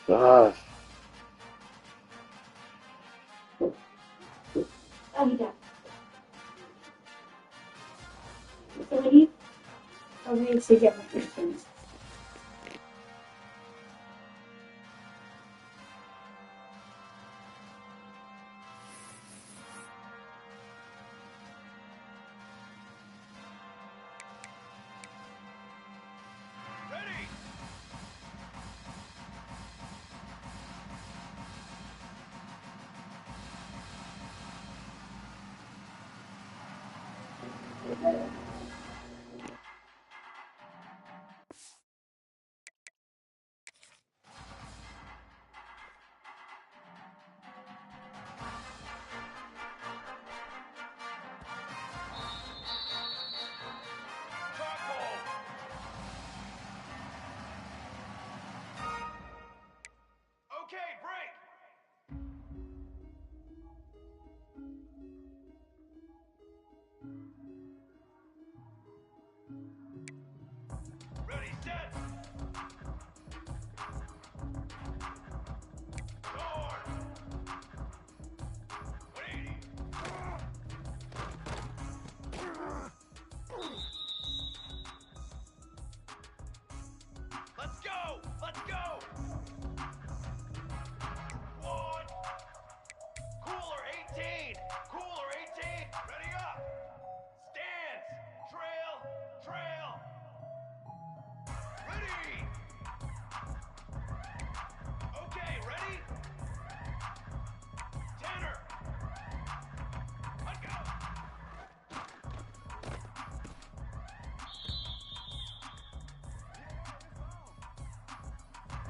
gosh. Oh, he got it. So leave. Okay, so get my questions. Ready! Charcoal! Okay, break! Ready, set! Guard! 180! Let's go! Let's go! One! Cooler 18! Cooler 18! Ready up! Stance! Trail! Trail! Ready! Okay, ready? Tanner! Let go!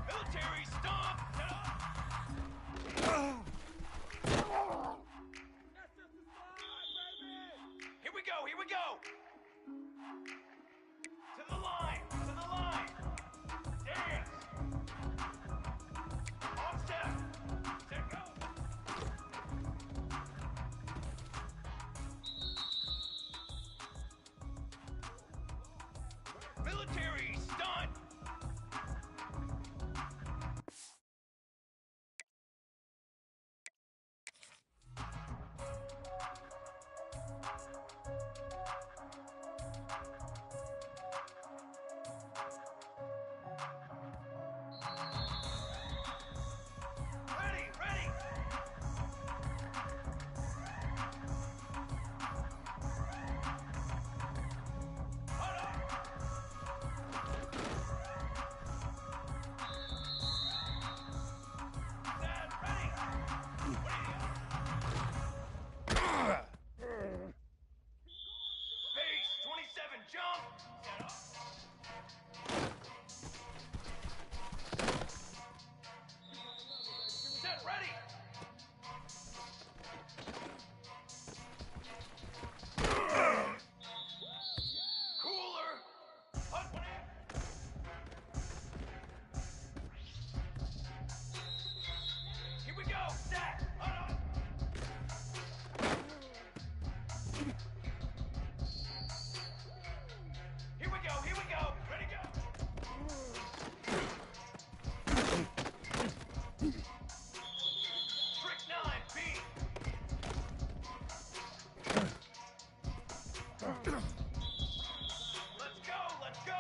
Military stomp! Here we go, here we go! To the line! To the line! Dance! On step! Set go! Military stunt! Ready, ready! Hold up! Set, ready! Pace, 27, jump! Set up! Set, ready! Cooler! Hut one in! Here we go! Set! Hut up! Here we go! Here we go! Ready, go! Trick 9, B! Let's go! Let's go!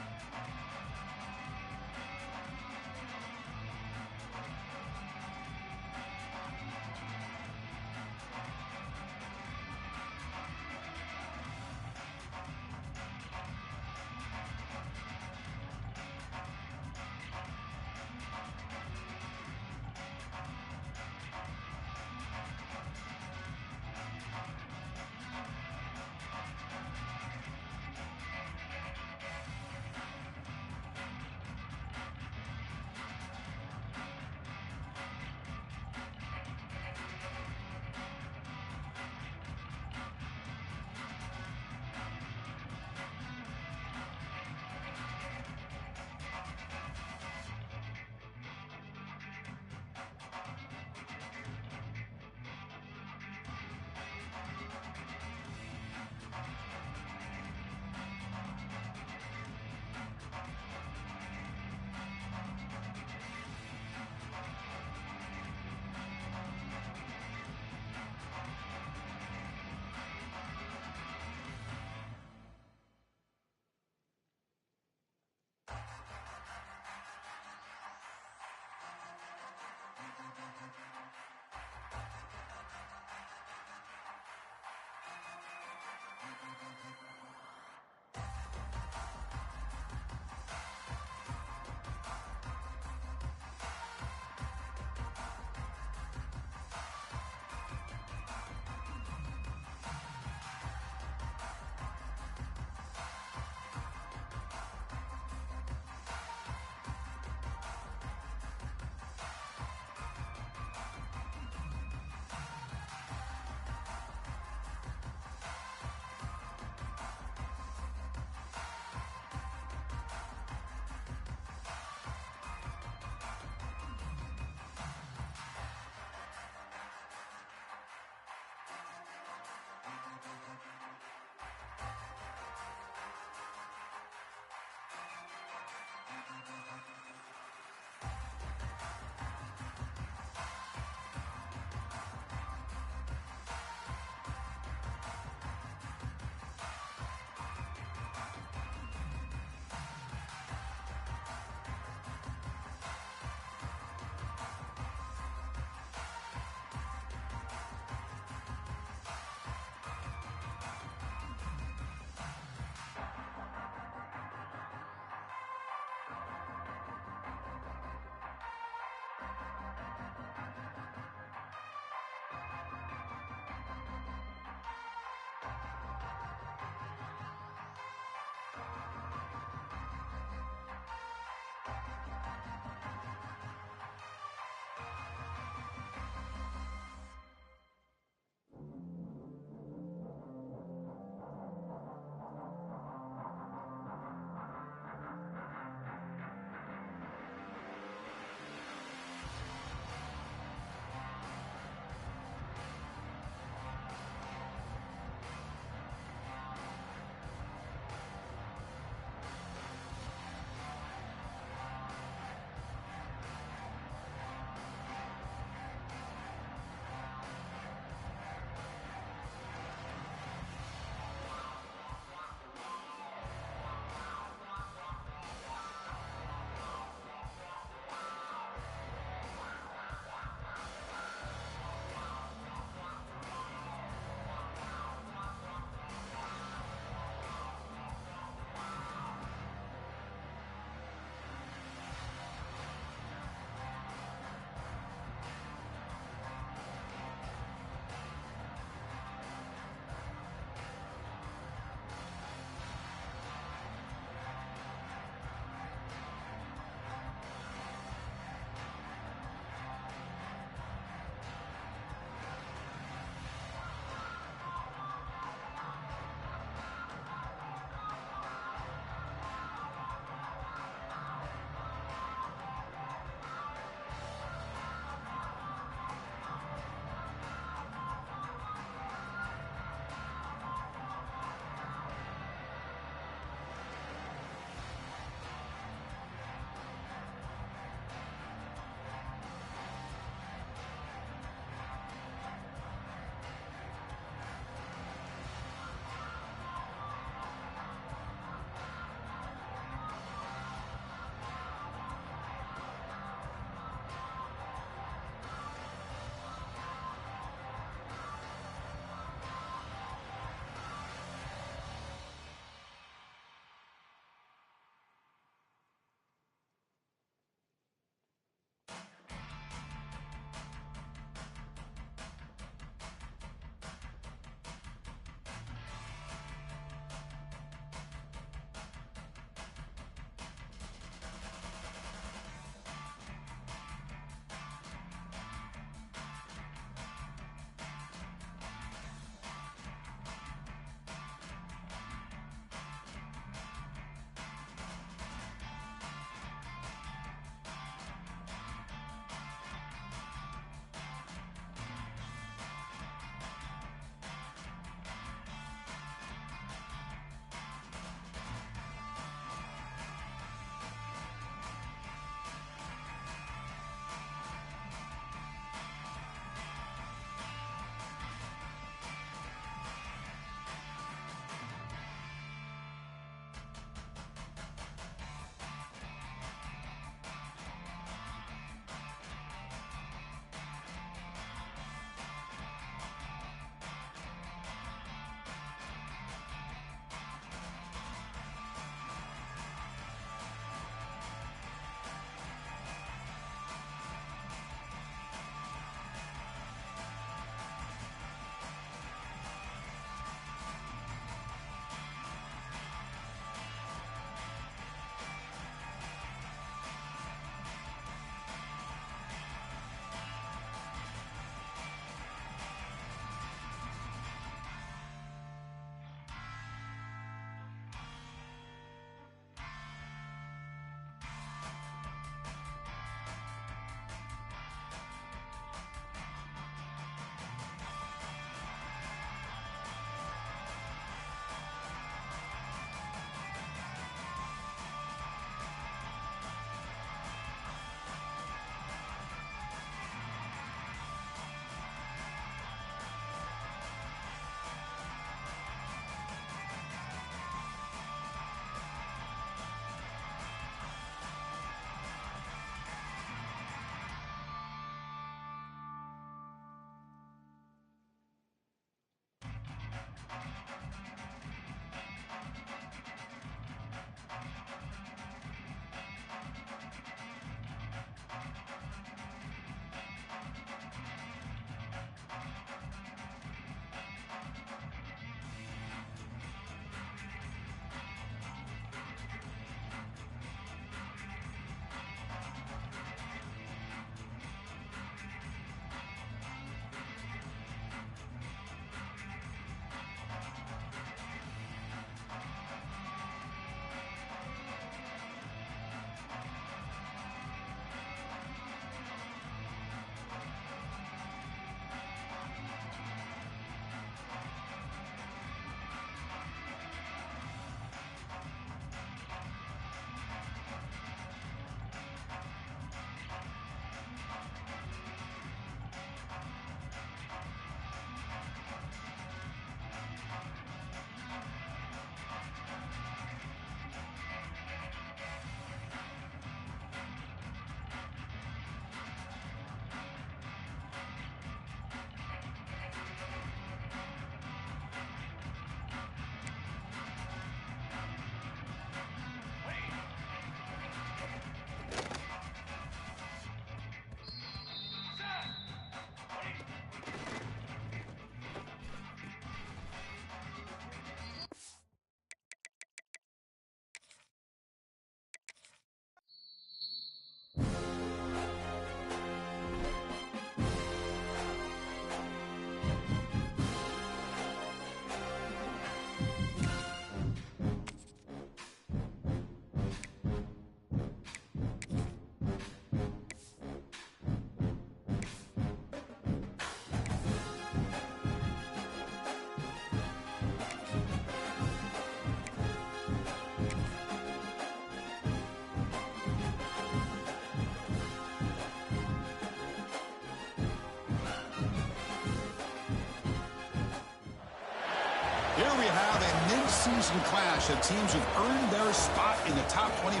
we have a mid-season clash of teams who've earned their spot in the top 25,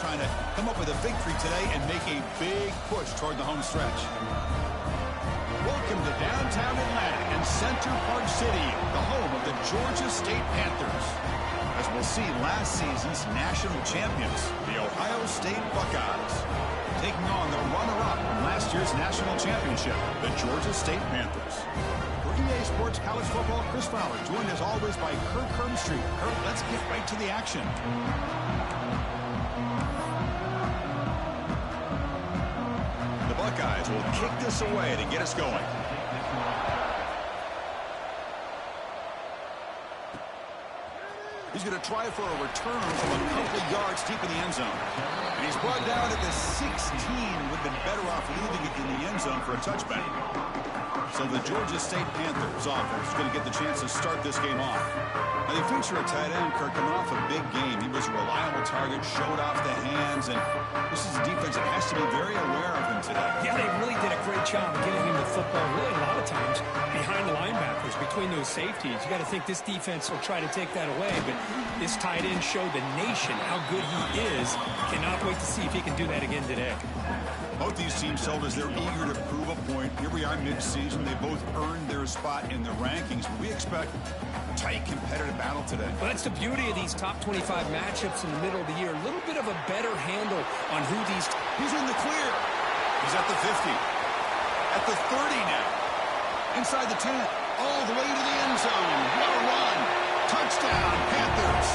trying to come up with a victory today and make a big push toward the home stretch. Welcome to downtown Atlanta and Center Park City, the home of the Georgia State Panthers. As we'll see, last season's national champions, the Ohio State Buckeyes, taking on the runner-up from last year's national championship, the Georgia State Panthers. For EA Sports College Football, Chris Fowler, joined as always by Kirk Herbstreit. Kirk, let's get right to the action. The Buckeyes will kick this away to get us going. He's going to try for a return from a couple yards deep in the end zone. And he's brought down at the 16. Would have been better off leaving it in the end zone for a touchback. So the Georgia State Panthers offense is going to get the chance to start this game off. Now they feature a tight end, Kirk, coming off a big game. He was a reliable target, showed off the hands, and this is a defense that has to be very aware of him today. Yeah, they really did a great job getting him the football, really a lot of times behind the linebackers, between those safeties. You got to think this defense will try to take that away, but this tight end showed the nation how good he is. Cannot wait to see if he can do that again today. Both these teams told us they're eager to prove a point. Here we are mid-season. They both earned their spot in the rankings, but we expect a tight, competitive battle today. Well, that's the beauty of these top 25 matchups in the middle of the year. A little bit of a better handle on who these... He's in the clear. He's at the 50. At the 30 now. Inside the 10. All the way to the end zone. What a run. Touchdown, Panthers.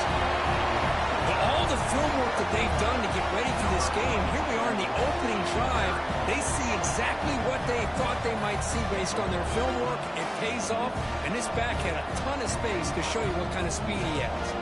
But all the film work that they've done to get ready for this game, here we are in the opening drive. They see exactly what they thought they might see based on their film work. It pays off, and this back had a ton of space to show you what kind of speed he has.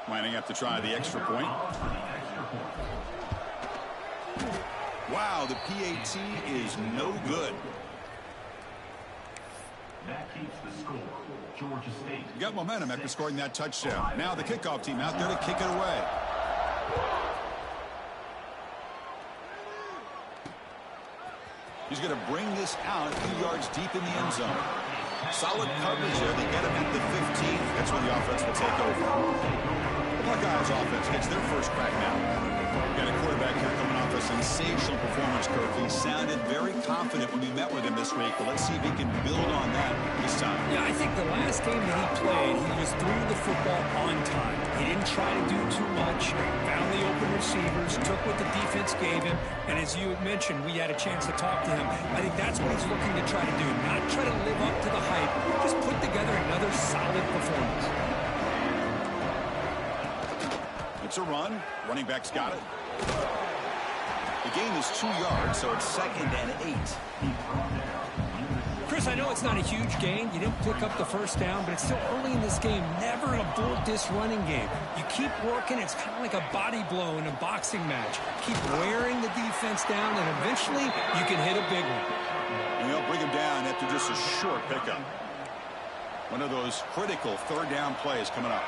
Lining up to try the extra point. Wow, the PAT is no good. That keeps the score. Georgia State. You got momentum after scoring that touchdown. Now the kickoff team out there to kick it away. He's going to bring this out a few yards deep in the end zone. Solid coverage there. They get him at the 15. That's when the offense will take over. The Buckeyes offense gets their first crack now. Got a quarterback here coming off a sensational performance, Kirk. He sounded very confident when we met with him this week, but let's see if he can build on that this time. Yeah, I think the last game that he played, he was threw the football on time. He didn't try to do too much, found the open receivers, took what the defense gave him, and as you mentioned, we had a chance to talk to him. I think that's what he's looking to try to do, not try to live up to the hype, just put together another solid performance. It's a run. Running back's got it. The gain is 2 yards, so it's 2nd and 8. Chris, I know it's not a huge gain. You didn't pick up the first down, but it's still early in this game. Never a bull this running game. You keep working. It's kind of like a body blow in a boxing match. Keep wearing the defense down, and eventually you can hit a big one. And they'll bring him down after just a short pickup. One of those critical third down plays coming up.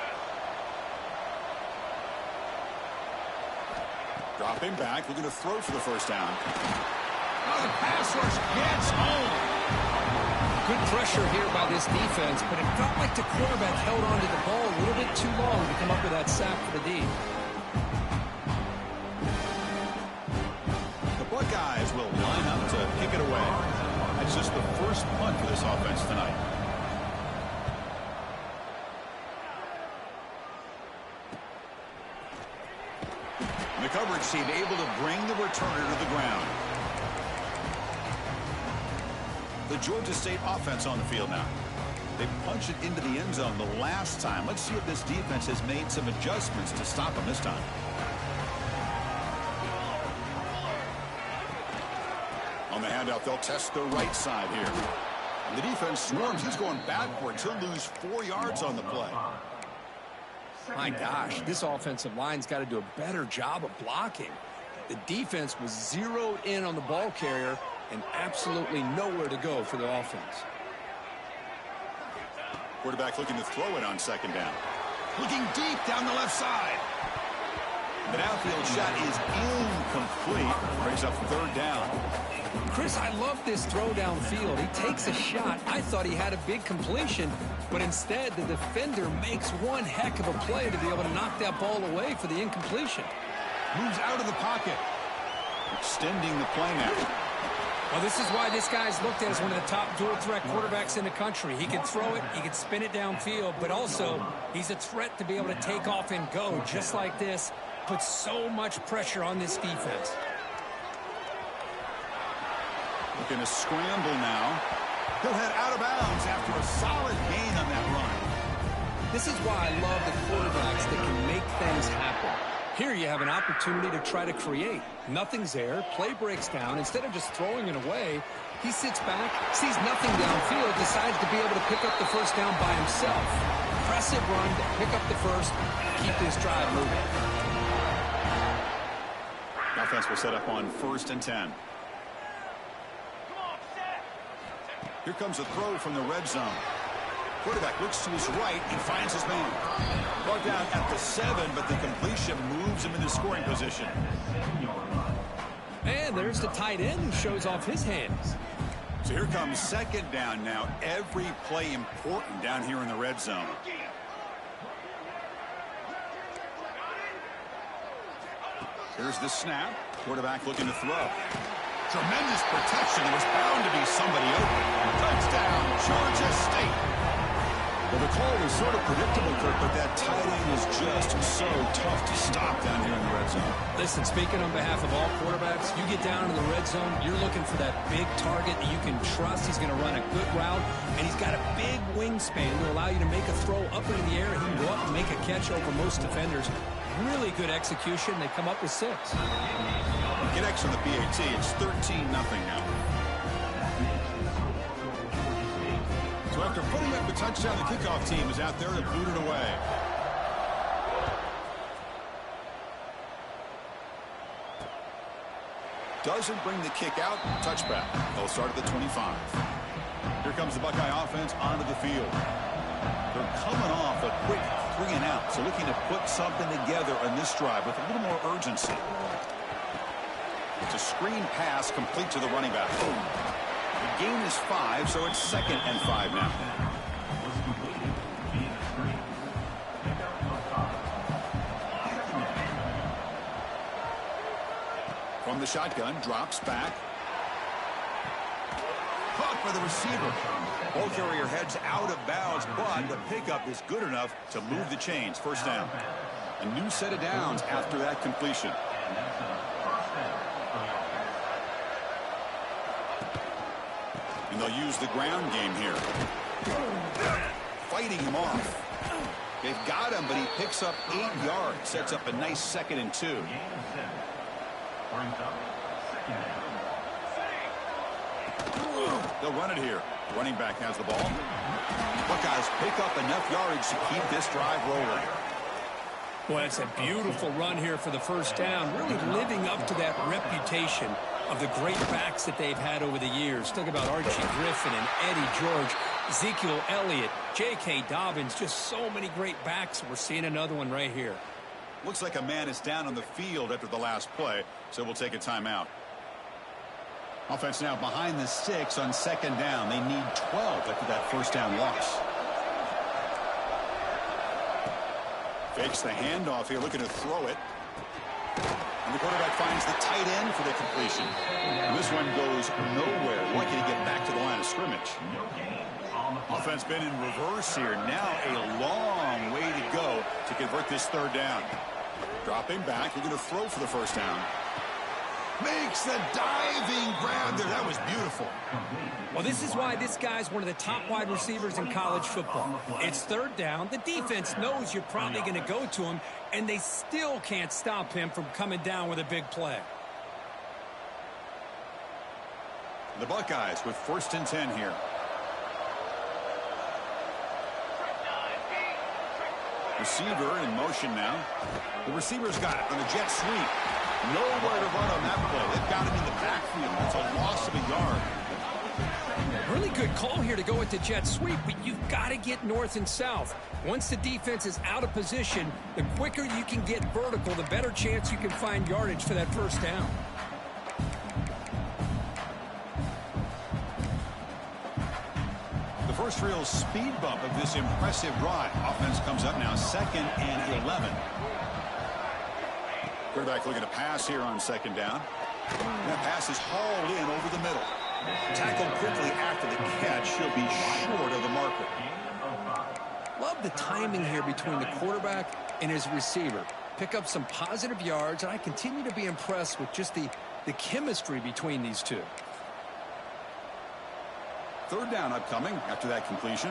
Dropping back, looking to throw for the first down. Oh, the pass rush gets home. Good pressure here by this defense, but it felt like the quarterback held on to the ball a little bit too long to come up with that sack for the D. The Buckeyes will line up to kick it away. That's just the first punt for this offense tonight. The coverage team able to bring the returner to the ground. The Georgia State offense on the field now. They punched it into the end zone the last time. Let's see if this defense has made some adjustments to stop them this time. On the handout, they'll test the right side here. The defense swarms. He's going backwards. He'll lose 4 yards on the play. My gosh, this offensive line's got to do a better job of blocking. The defense was zeroed in on the ball carrier and absolutely nowhere to go for the offense. Quarterback looking to throw it on second down. Looking deep down the left side. The downfield shot is incomplete. Brings up third down. Chris, I love this throw downfield. He takes a shot. I thought he had a big completion, but instead the defender makes one heck of a play to be able to knock that ball away for the incompletion. Moves out of the pocket. Extending the play now. Well, this is why this guy's looked at as one of the top dual-threat quarterbacks in the country. He can throw it, he can spin it downfield, but also he's a threat to be able to take off and go just like this. Puts so much pressure on this defense. Looking to scramble now. He'll head out of bounds after a solid gain on that run. This is why I love the quarterbacks that can make things happen. Here you have an opportunity to try to create. Nothing's there. Play breaks down. Instead of just throwing it away, he sits back, sees nothing downfield, decides to be able to pick up the first down by himself. Impressive run to pick up the first, keep this drive moving. Offense will set up on 1st and 10. Here comes a throw from the red zone. Quarterback looks to his right and finds his man. Brought down at the 7, but the completion moves him into scoring position. And there's the tight end who shows off his hands. So here comes second down now. Every play important down here in the red zone. Here's the snap. Quarterback looking to throw. Tremendous protection. There was bound to be somebody open. Touchdown, Georgia State. Well, the call was sort of predictable, Kirk, but that tight end is just so tough to stop down here in the red zone. Listen, speaking on behalf of all quarterbacks, you get down in the red zone, you're looking for that big target that you can trust. He's going to run a good route, and he's got a big wingspan to allow you to make a throw up into the air. He can go up and make a catch over most defenders. Really good execution. They come up with 6. Get X on the PAT. It's 13-0 now. So after putting up the touchdown, the kickoff team is out there to boot it away. Doesn't bring the kick out. Touchback. They'll start at the 25. Here comes the Buckeye offense onto the field. They're coming off a quick 3-and-out, so looking to put something together on this drive with a little more urgency. It's a screen pass complete to the running back. The gain is 5, so it's 2nd and 5 now. From the shotgun, drops back. Caught by the receiver. Ball carrier heads out of bounds, but the pickup is good enough to move the chains. First down. A new set of downs after that completion. And they'll use the ground game here. Fighting him off. They've got him, but he picks up 8 yards. Sets up a nice 2nd and 2. They'll run it here. Running back has the ball. Buckeyes pick up enough yardage to keep this drive rolling. Well, it's a beautiful run here for the first down, really living up to that reputation of the great backs that they've had over the years. Talk about Archie Griffin and Eddie George, Ezekiel Elliott, J.K. Dobbins, just so many great backs. We're seeing another one right here. Looks like a man is down on the field after the last play, so we'll take a timeout. Offense now behind the 6 on 2nd down. They need 12 after that first down loss. Fakes the handoff here, looking to throw it. And the quarterback finds the tight end for the completion. And this one goes nowhere. Lucky to get back to the line of scrimmage. Offense been in reverse here. Now a long way to go to convert this 3rd down. Dropping back, looking to throw for the first down. Makes the diving grab there. That was beautiful. Well, this is why this guy's one of the top wide receivers in college football. It's 3rd down. The defense knows you're probably going to go to him, and they still can't stop him from coming down with a big play. The Buckeyes with 1st and 10 here. Receiver in motion now. The receiver's got it on the jet sweep. Nowhere to run on that play. They've got him in the backfield. That's a loss of a yard. Really good call here to go with the jet sweep, but you've got to get north and south. Once the defense is out of position, the quicker you can get vertical, the better chance you can find yardage for that first down. The first real speed bump of this impressive drive. Offense comes up now, 2nd and 11. Quarterback looking to pass here on 2nd down. And that pass is hauled in over the middle. Tackled quickly after the catch. He'll be short of the marker. Love the timing here between the quarterback and his receiver. Pick up some positive yards, and I continue to be impressed with just the chemistry between these two. 3rd down upcoming after that completion.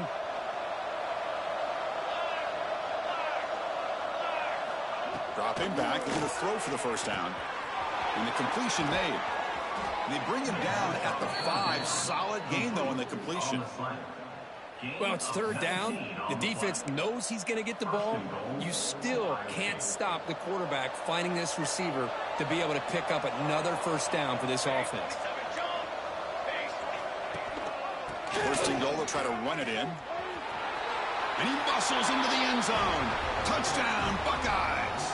Dropping back, looking to throw for the first down. And the completion made. They bring him down at the 5. Solid gain, though, in the completion. Well, it's 3rd down. The defense knows he's going to get the ball. You still can't stop the quarterback finding this receiver to be able to pick up another first down for this offense. 1st and goal, they'll try to run it in. And he bustles into the end zone. Touchdown, Buckeyes.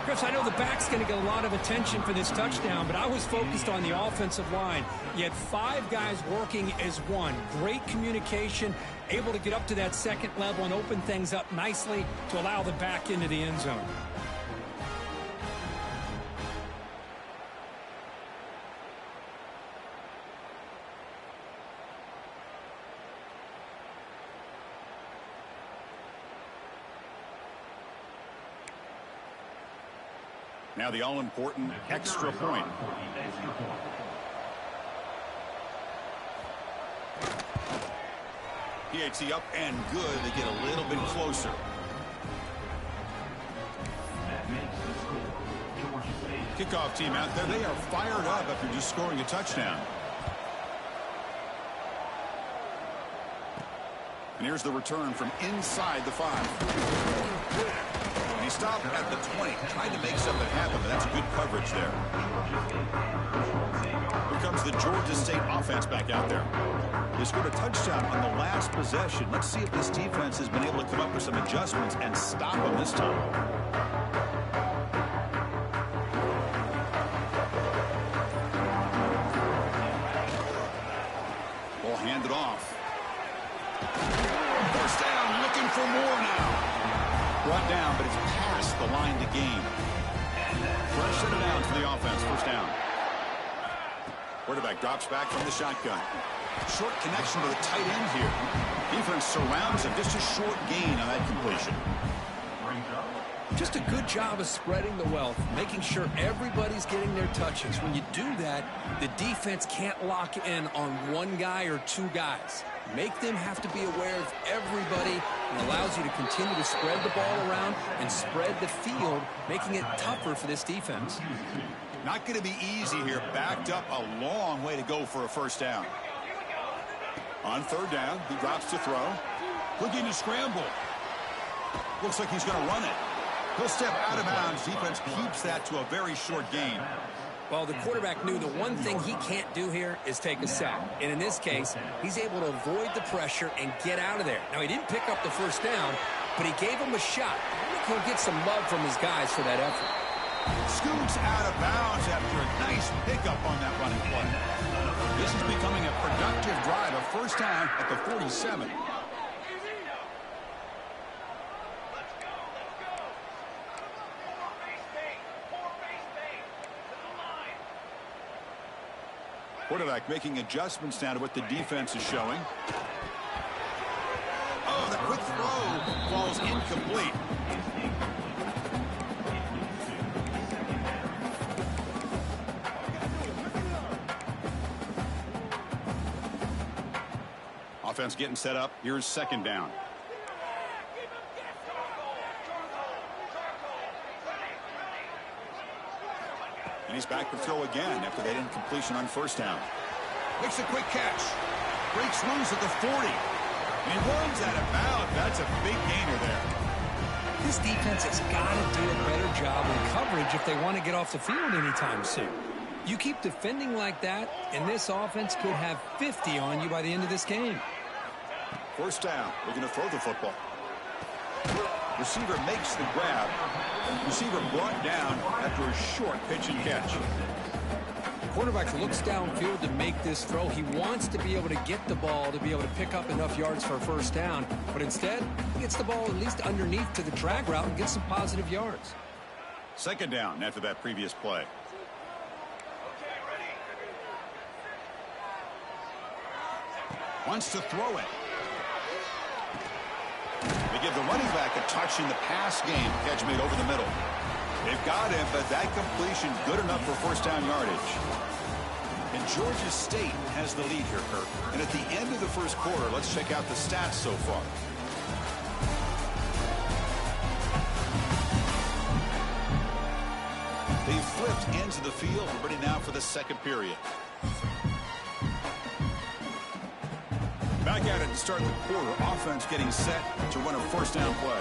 Chris, I know the back's going to get a lot of attention for this touchdown, but I was focused on the offensive line. You had 5 guys working as one. Great communication, able to get up to that 2nd level and open things up nicely to allow the back into the end zone. Now the all-important extra point. PAT up and good. They get a little bit closer. Kickoff team out there. They are fired up after just scoring a touchdown. And here's the return from inside the 5. And he stopped at the 20, trying to make something happen, but that's good coverage there. Here comes the Georgia State offense back out there. They scored a touchdown on the last possession. Let's see if this defense has been able to come up with some adjustments and stop them this time. Ball handed off. First down, looking for more now. Brought down, but it's past the line to gain. Fresh set it down for the offense. First down. Quarterback drops back from the shotgun. Short connection to the tight end here. Defense surrounds him. Just a short gain on that completion. Just a good job of spreading the wealth, making sure everybody's getting their touches. When you do that, the defense can't lock in on one guy or 2 guys. Make them have to be aware of everybody, and allows you to continue to spread the ball around and spread the field, making it tougher for this defense. Not going to be easy here. Backed up a long way to go for a first down. On 3rd down, he drops to throw. Looking to scramble. Looks like he's going to run it. He'll step out of bounds. Defense keeps that to a very short gain. Well, the quarterback knew the one thing he can't do here is take a sack. And in this case, he's able to avoid the pressure and get out of there. Now, he didn't pick up the first down, but he gave him a shot. I think he'll get some love from his guys for that effort. Scoots out of bounds after a nice pickup on that running play. This is becoming a productive drive. A first down at the 47. Quarterback making adjustments now to what the defense is showing. Oh, the quick throw falls incomplete. Offense getting set up. Here's 2nd down. And he's back to throw again after that incompletion on first down. Makes a quick catch. Breaks loose at the 40. And he runs out of bounds. That's a big gainer there. This defense has got to do a better job in coverage if they want to get off the field anytime soon. You keep defending like that, and this offense could have 50 on you by the end of this game. First down. Looking to throw the football. Receiver makes the grab. Receiver brought down after a short pitch and catch. Quarterback looks downfield to make this throw. He wants to be able to get the ball to be able to pick up enough yards for a first down. But instead, he gets the ball at least underneath to the drag route and gets some positive yards. Second down after that previous play. Wants to throw it. They give the running back a touch in the pass game. Catch made over the middle. They've got him, but that completion good enough for first down yardage. And Georgia State has the lead here, Kirk. And at the end of the first quarter, let's check out the stats so far. They've flipped ends of the field. We're ready now for the second period. Back at it to start the quarter. Offense getting set to run a first down play.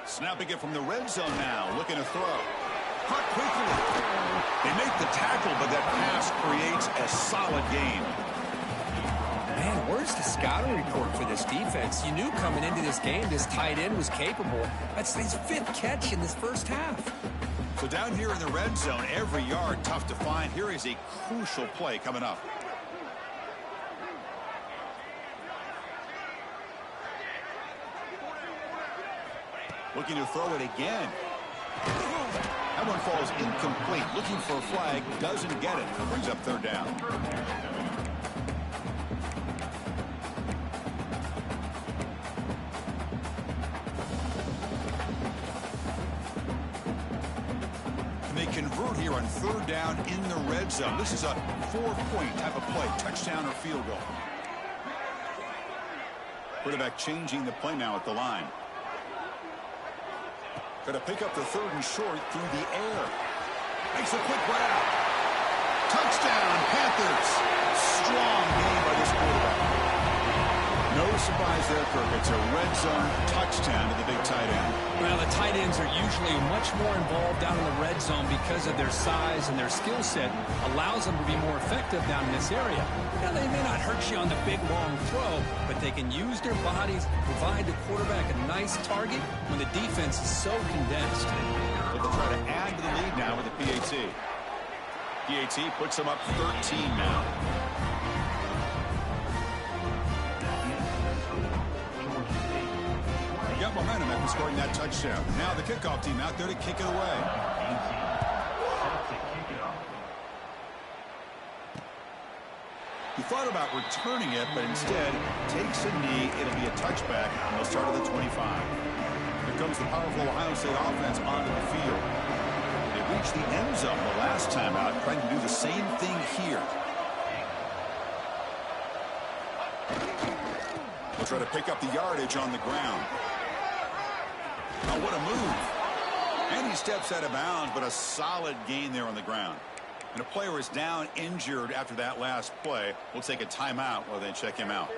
Snapping it from the red zone now. Looking to throw. Caught quickly. They make the tackle, but that pass creates a solid gain. Man, where's the scouting report for this defense? You knew coming into this game this tight end was capable. That's his 5th catch in this first half. So down here in the red zone, every yard tough to find. Here is a crucial play coming up. Looking to throw it again. That one falls incomplete. Looking for a flag. Doesn't get it. Brings up third down. They convert here on third down in the red zone. This is a 4-point type of play. Touchdown or field goal. Quarterback changing the play now at the line. Going to pick up the third and short through the air. Makes a quick grab. Touchdown, Panthers. Strong game by this quarterback. No surprise there, Kirk. It's a red zone touchdown to the big tight end. Well, the tight ends are usually much more involved down in the red zone because of their size and their skill set allows them to be more effective down in this area. Now, they may not hurt you on the big, long throw, but they can use their bodies, provide the quarterback a nice target when the defense is so condensed. But they'll try to add to the lead now with the PAT. PAT puts them up 13 now. Got momentum after scoring that touchdown. Now the kickoff team out there to kick it away. He thought about returning it, but instead takes a knee. It'll be a touchback, and they'll start at the 25. Here comes the powerful Ohio State offense onto the field. They reached the end zone the last time out, trying to do the same thing here. They'll try to pick up the yardage on the ground. Oh, what a move. And he steps out of bounds, but a solid gain there on the ground. And a player is down injured after that last play. We'll take a timeout while they check him out.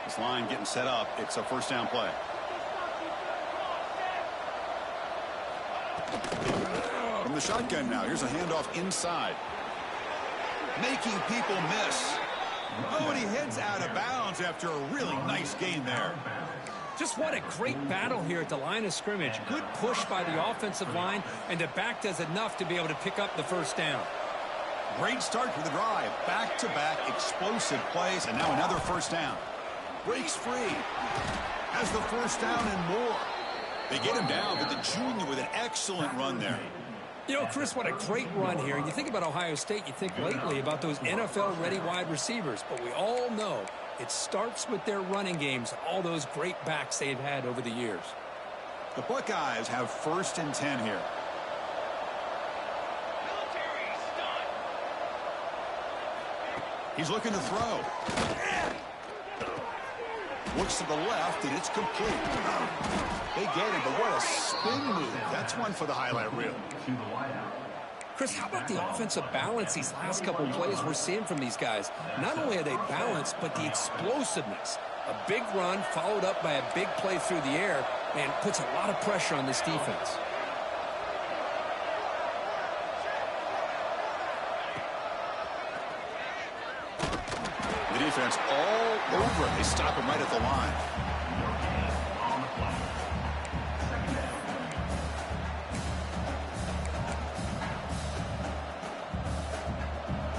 This line getting set up. It's a first down play. From the shotgun now. Here's a handoff inside. Making people miss. Oh, and he heads out of bounds after a really nice gain there. Just what a great battle here at the line of scrimmage. Good push by the offensive line, and the back does enough to be able to pick up the first down. Great start for the drive. Back-to-back explosive plays, and now another first down. Breaks free. Has the first down and more. They get him down, but the junior with an excellent run there. You know, Chris, what a great run here. You think about Ohio State, you think lately about those NFL-ready wide receivers, but we all know it starts with their running games, all those great backs they've had over the years. The Buckeyes have first and 10 here. He's looking to throw. Looks to the left, and it's complete. They get it, but what a spin move. That's one for the highlight reel. Chris, how about the offensive balance these last couple of plays we're seeing from these guys? Not only are they balanced, but the explosiveness. A big run followed up by a big play through the air and puts a lot of pressure on this defense. The defense all over it. They stop him right at the line.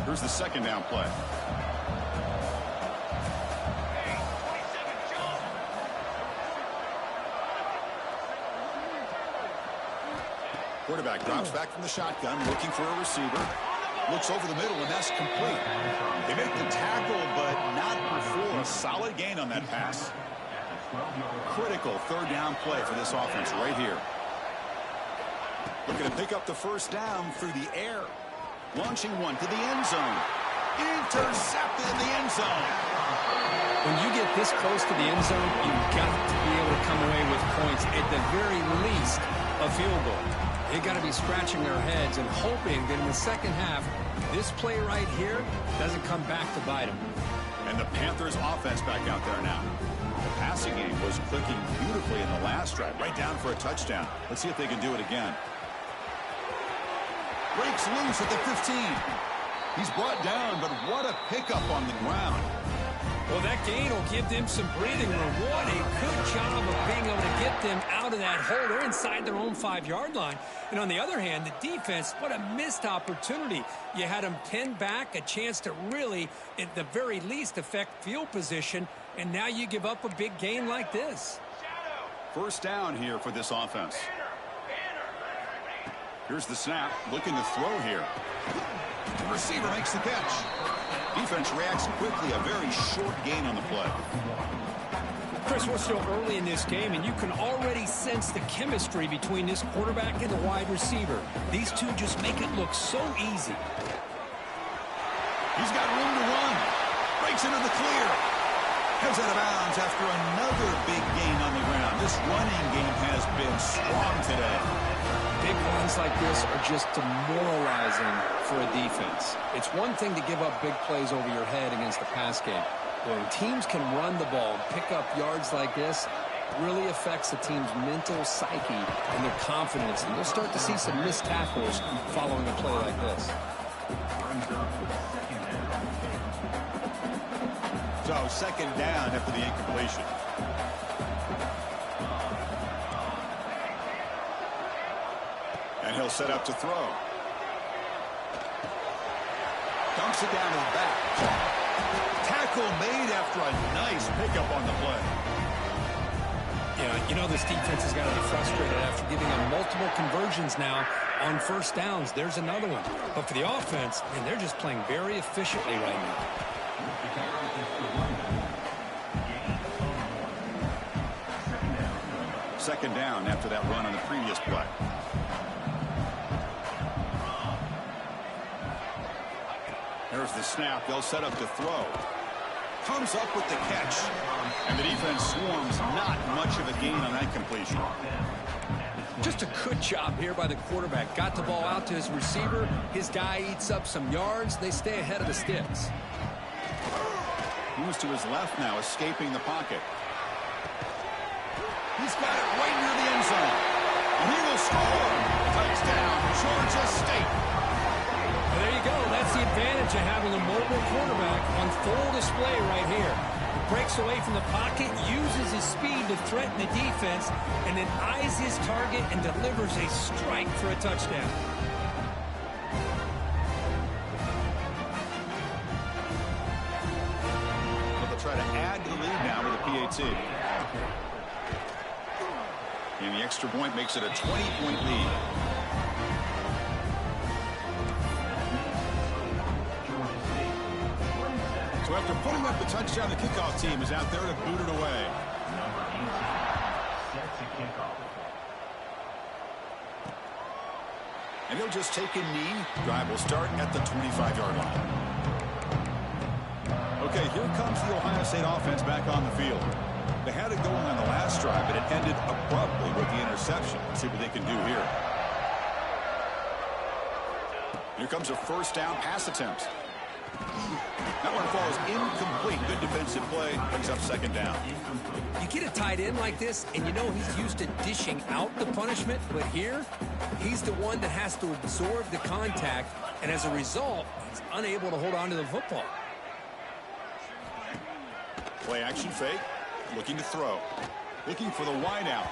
Here's the second down play. Quarterback drops back from the shotgun, looking for a receiver. Looks over the middle, and that's complete. They make the tackle, but not before a solid gain on that pass. Critical third down play for this offense right here. Looking to pick up the first down through the air. Launching one to the end zone. Intercepted in the end zone. When you get this close to the end zone, you've got to be able to come away with points, at the very least, a field goal. They've got to be scratching their heads and hoping that in the second half, this play right here doesn't come back to bite them. And the Panthers offense back out there now. The passing game was clicking beautifully in the last drive, right down for a touchdown. Let's see if they can do it again. Breaks loose at the 15. He's brought down, but what a pickup on the ground. Well, that gain will give them some breathing room. What a good job of being able to get them out of that hole. They're inside their own 5-yard line. And on the other hand, the defense, what a missed opportunity. You had them pinned back, a chance to really, at the very least, affect field position. And now you give up a big gain like this. First down here for this offense. Here's the snap, looking to throw here. The receiver makes the catch. Defense reacts quickly, a very short gain on the play. Chris, we're still early in this game, and you can already sense the chemistry between this quarterback and the wide receiver. These two just make it look so easy. He's got room to run. Breaks into the clear. Heads out of bounds after another big gain on the ground. This running game has been strong today. Big runs like this are just demoralizing for a defense. It's one thing to give up big plays over your head against the pass game. When teams can run the ball and pick up yards like this, it really affects the team's mental psyche and their confidence. And you'll start to see some missed tackles following a play like this. So second down after the incompletion. And he'll set up to throw. Dumps it down to the back. Tackle made after a nice pickup on the play. Yeah, you know this defense has got to be frustrated after giving them multiple conversions now on first downs. There's another one. But for the offense, and they're just playing very efficiently right now. Second down after that run on the previous play. There's the snap. They'll set up to throw. Comes up with the catch. And the defense swarms. Not much of a gain on that completion. Just a good job here by the quarterback. Got the ball out to his receiver. His guy eats up some yards. They stay ahead of the sticks. Moves to his left now, escaping the pocket. He's got it right near the end zone. And he will score. Touchdown, Georgia State. Well, there you go. That's the advantage of having a mobile quarterback on full display right here. He breaks away from the pocket, uses his speed to threaten the defense, and then eyes his target and delivers a strike for a touchdown. They'll try to add to the lead now with a PAT. And the extra point makes it a 20-point lead. So after putting up the touchdown, the kickoff team is out there to boot it away. And he'll just take a knee. Drive will start at the 25-yard line. Okay, here comes the Ohio State offense back on the field. They had it going on the last drive, but it ended abruptly with the interception. Let's see what they can do here. Here comes a first down pass attempt. That one falls incomplete. Good defensive play. Brings up second down. You get a tight end like this, and you know he's used to dishing out the punishment, but here, he's the one that has to absorb the contact, and as a result, he's unable to hold on to the football. Play action fake. Looking to throw. Looking for the wideout.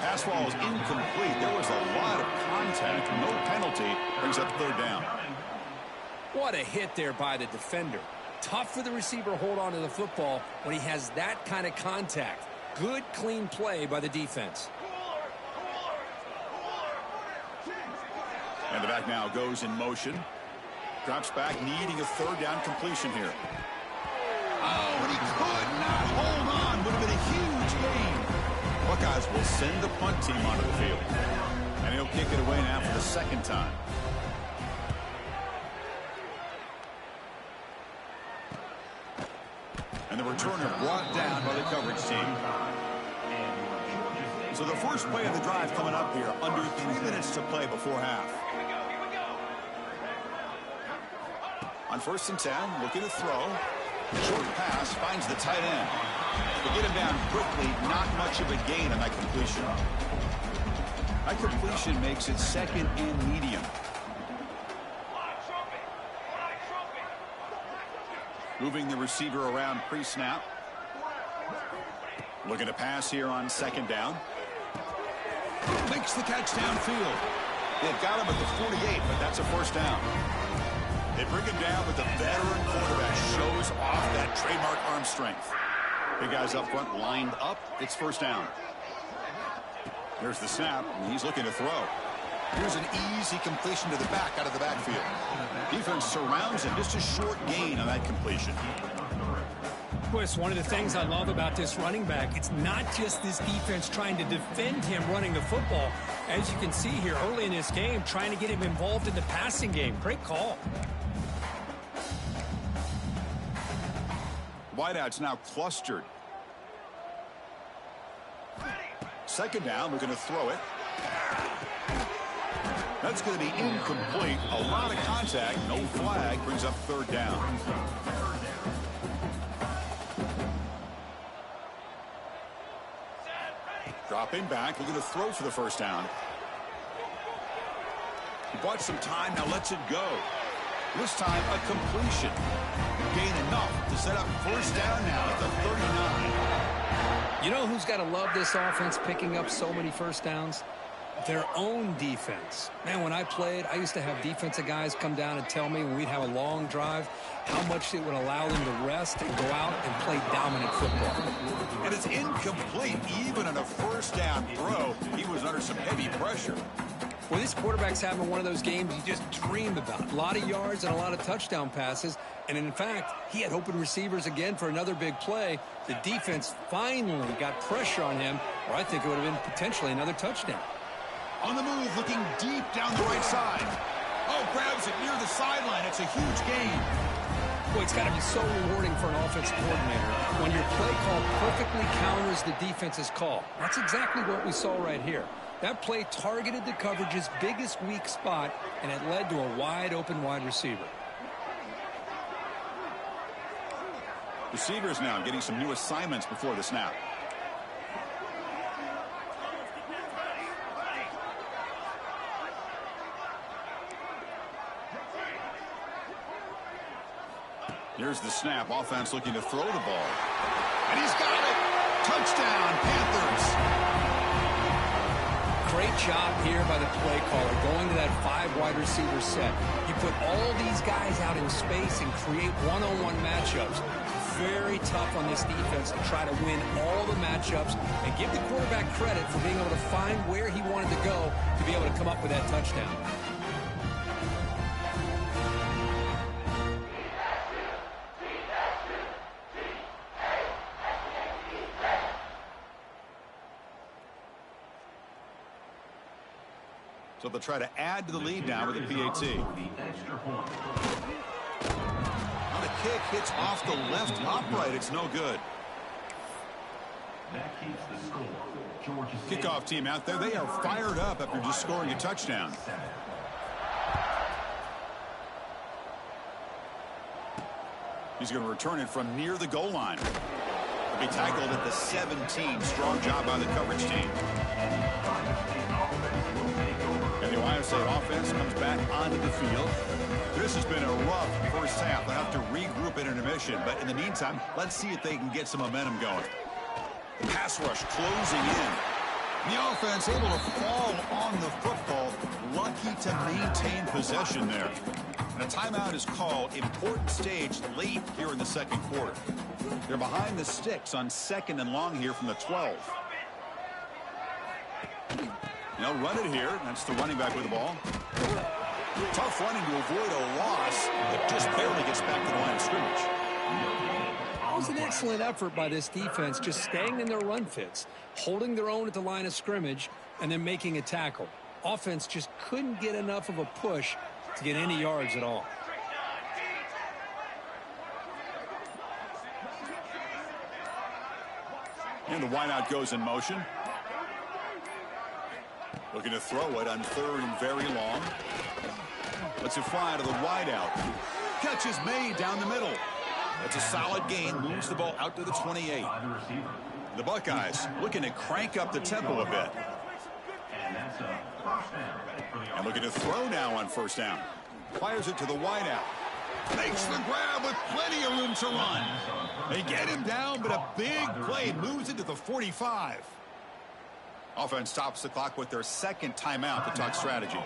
Pass ball is incomplete. There was a lot of contact. No penalty. Brings up third down. What a hit there by the defender. Tough for the receiver to hold on to the football when he has that kind of contact. Good, clean play by the defense. And the back now goes in motion. Drops back, needing a third down completion here. Oh, and he could not hold on. Would have been a huge gain. Buckeyes will send the punt team onto the field. And he'll kick it away now for the second time. And the returner brought down by the coverage team. So the first play of the drive coming up here. Under 3 minutes to play before half. On 1st and 10, looking to throw. Short pass finds the tight end. They get him down quickly. Not much of a gain on that completion. That completion makes it second and medium. Moving the receiver around pre-snap. Looking to pass here on second down. Makes the catch downfield. They've got him at the 48, but that's a first down. They bring him down, but the veteran quarterback shows off that trademark arm strength. Big guys up front lined up. It's first down. There's the snap, and he's looking to throw. Here's an easy completion to the back out of the backfield. Defense surrounds him. Just a short gain on that completion. Chris, one of the things I love about this running back, it's not just this defense trying to defend him running the football. As you can see here early in this game, trying to get him involved in the passing game. Great call. Wideout's now clustered. Second down, we're going to throw it. That's going to be incomplete. A lot of contact, no flag, brings up third down. Dropping back, looking to throw for the first down. He bought some time, now lets it go. This time, a completion. Gain enough to set up first down now at the 39. You know who's got to love this offense picking up so many first downs? Their own defense. Man, when I played, I used to have defensive guys come down and tell me when we'd have a long drive how much it would allow them to rest and go out and play dominant football. And it's incomplete. Even on a first down throw, he was under some heavy pressure. Well, this quarterback's having one of those games you just dream about. A lot of yards and a lot of touchdown passes. And in fact, he had open receivers again for another big play. The defense finally got pressure on him, or I think it would have been potentially another touchdown. On the move, looking deep down the right side. Oh, grabs it near the sideline. It's a huge gain. Boy, it's got to be so rewarding for an offensive coordinator when your play call perfectly counters the defense's call. That's exactly what we saw right here. That play targeted the coverage's biggest weak spot, and it led to a wide-open wide receiver. Receivers now getting some new assignments before the snap. Here's the snap. Offense looking to throw the ball. And he's got it. Touchdown, Panthers. Great job here by the play caller going to that 5 wide receiver set. You put all these guys out in space and create one-on-one matchups. Very tough on this defense to try to win all the matchups and give the quarterback credit for being able to find where he wanted to go to be able to come up with that touchdown. So they'll try to add to the lead now with a PAT. On the kick, hits off the left upright. It's no good. Kickoff team out there. They are fired up after just scoring a touchdown. He's going to return it from near the goal line. He'll be tackled at the 17. Strong job by the coverage team. And the Ohio State offense comes back onto the field. This has been a rough first half. They'll have to regroup at intermission. But in the meantime, let's see if they can get some momentum going. Pass rush closing in. The offense able to fall on the football. Lucky to maintain possession there. And a timeout is called. Important stage late here in the second quarter. They're behind the sticks on 2nd and long here from the 12. They'll run it here. That's the running back with the ball. Tough running to avoid a loss, but just barely gets back to the line of scrimmage. It was an excellent effort by this defense, just staying in their run fits, holding their own at the line of scrimmage, and then making a tackle. Offense just couldn't get enough of a push to get any yards at all. And the wideout goes in motion. Looking to throw it on 3rd and very long. Lets it fly to the wideout. Catch is made down the middle. It's a solid gain. Moves the ball out to the 28. The Buckeyes looking to crank up the tempo a bit. And looking to throw now on 1st down. Fires it to the wideout. Makes the grab with plenty of room to run. They get him down, but a big play moves it to the 45. Offense stops the clock with their 2nd timeout to talk strategy.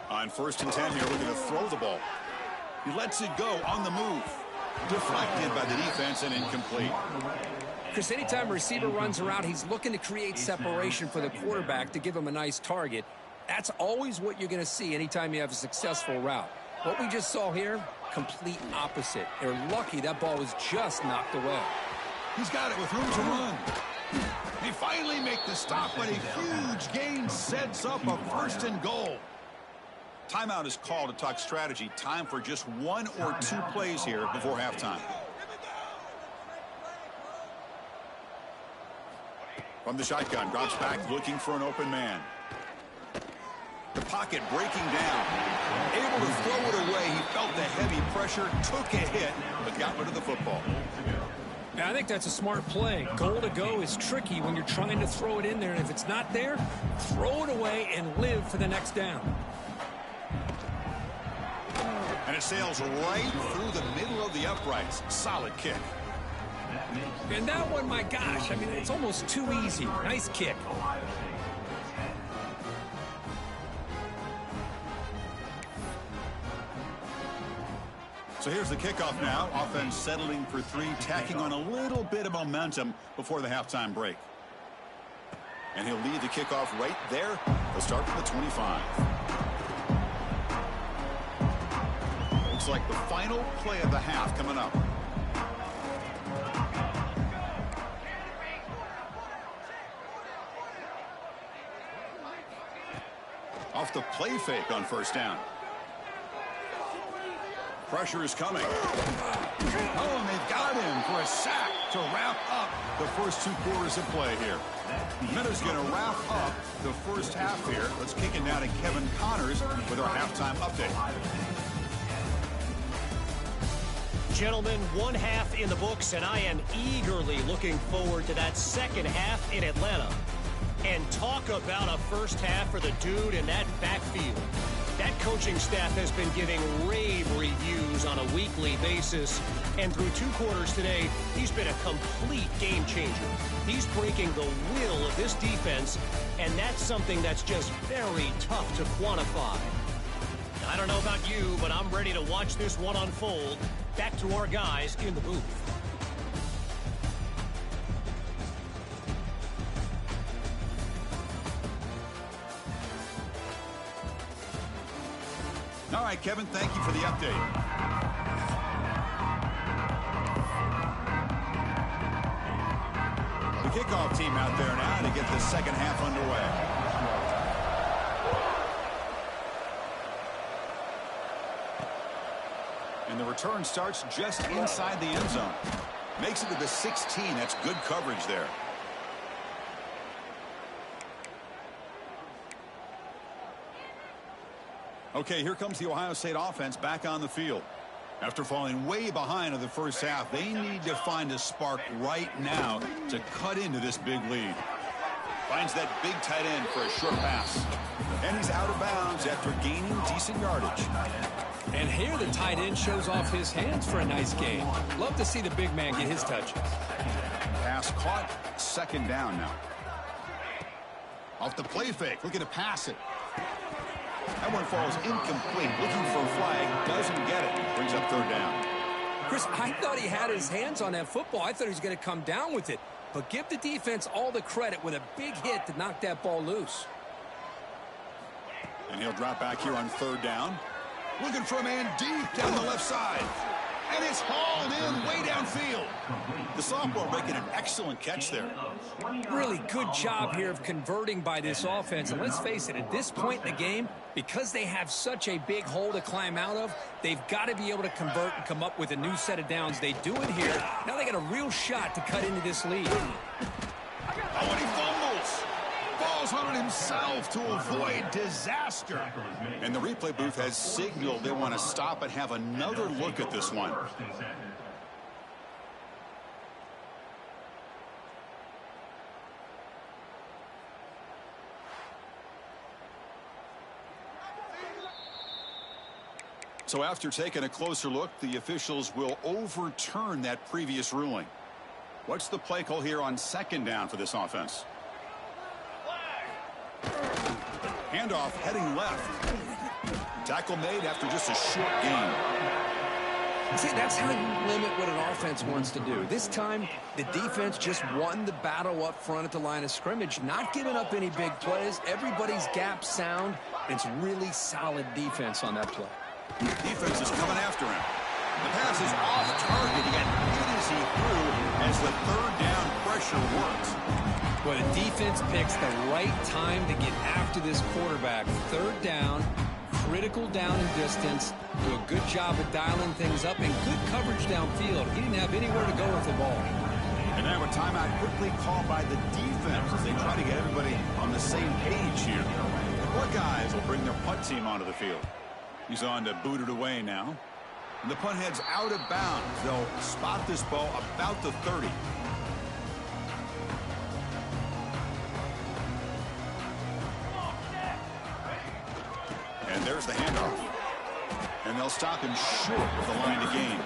On 1st and 10 here, looking to throw the ball. He lets it go on the move. Deflected by the defense and incomplete. Chris, anytime a receiver runs around, he's looking to create separation for the quarterback to give him a nice target. That's always what you're going to see anytime you have a successful route. What we just saw here, complete opposite. They're lucky that ball was just knocked away. He's got it with room to run. They finally make the stop, but a huge gain sets up a 1st and goal. Timeout is called to talk strategy. Time for just 1 or 2 plays here before halftime. From the shotgun, drops back looking for an open man. The pocket breaking down. Able to throw it away. He felt the heavy pressure, took a hit, but got rid of the football. Yeah, I think that's a smart play. Goal to go is tricky when you're trying to throw it in there, and if it's not there, throw it away and live for the next down. And it sails right through the middle of the uprights. Solid kick. And that one, my gosh, I mean, it's almost too easy. Nice kick. So here's the kickoff now. Offense settling for 3, tacking on a little bit of momentum before the halftime break. And he'll lead the kickoff right there. They'll start from the 25. Looks like the final play of the half coming up. Off the play fake on 1st down. Pressure is coming. Oh, and they've got him for a sack to wrap up the first 2 quarters of play here. Minter's going to wrap up the first half here. Let's kick it now to Kevin Connors with our halftime update. Gentlemen, 1 half in the books, and I am eagerly looking forward to that 2nd half in Atlanta. And talk about a first half for the dude in that backfield. That coaching staff has been giving rave reviews on a weekly basis. And through 2 quarters today, he's been a complete game changer. He's breaking the will of this defense, and that's something that's just very tough to quantify. I don't know about you, but I'm ready to watch this one unfold. Back to our guys in the booth. All right, Kevin, thank you for the update. The kickoff team out there now to get the 2nd half underway. And the return starts just inside the end zone. Makes it to the 16. That's good coverage there. Okay, here comes the Ohio State offense back on the field. After falling way behind in the first half, they need to find a spark right now to cut into this big lead. Finds that big tight end for a short pass. And he's out of bounds after gaining decent yardage. And here the tight end shows off his hands for a nice gain. Love to see the big man get his touches. Pass caught. Second down now. Off the play fake. Looking to pass it. That one falls incomplete. Looking for a flag. Doesn't get it. Brings up third down. Chris, I thought he had his hands on that football. I thought he was going to come down with it. But give the defense all the credit with a big hit to knock that ball loose. And he'll drop back here on third down. Looking for a man deep down the left side. And it's hauled in way downfield. The sophomore making an excellent catch there. Really good job here of converting by this offense. And let's face it, at this point in the game, because they have such a big hole to climb out of, they've got to be able to convert and come up with a new set of downs. They do it here. Now they got a real shot to cut into this lead. Oh, and he fumbles. Falls on it himself to avoid disaster. And the replay booth has signaled they want to stop and have another look at this one. So after taking a closer look, the officials will overturn that previous ruling. What's the play call here on second down for this offense? Handoff heading left. Tackle made after just a short gain. See, that's how you limit what an offense wants to do. This time, the defense just won the battle up front at the line of scrimmage, not giving up any big plays. Everybody's gap sound. It's really solid defense on that play. Defense is coming after him. The pass is off target. He got hit as he threw as the third down pressure works. Well, the defense picks the right time to get after this quarterback. Third down, critical down and distance. Do a good job of dialing things up and good coverage downfield. He didn't have anywhere to go with the ball. And now a timeout quickly called by the defense as they try to get everybody on the same page here. The Buckeyes will bring their punt team onto the field. He's on to boot it away now. And the punt heads out of bounds. They'll spot this ball about the 30. And there's the handoff. And they'll stop him short with a line to gain.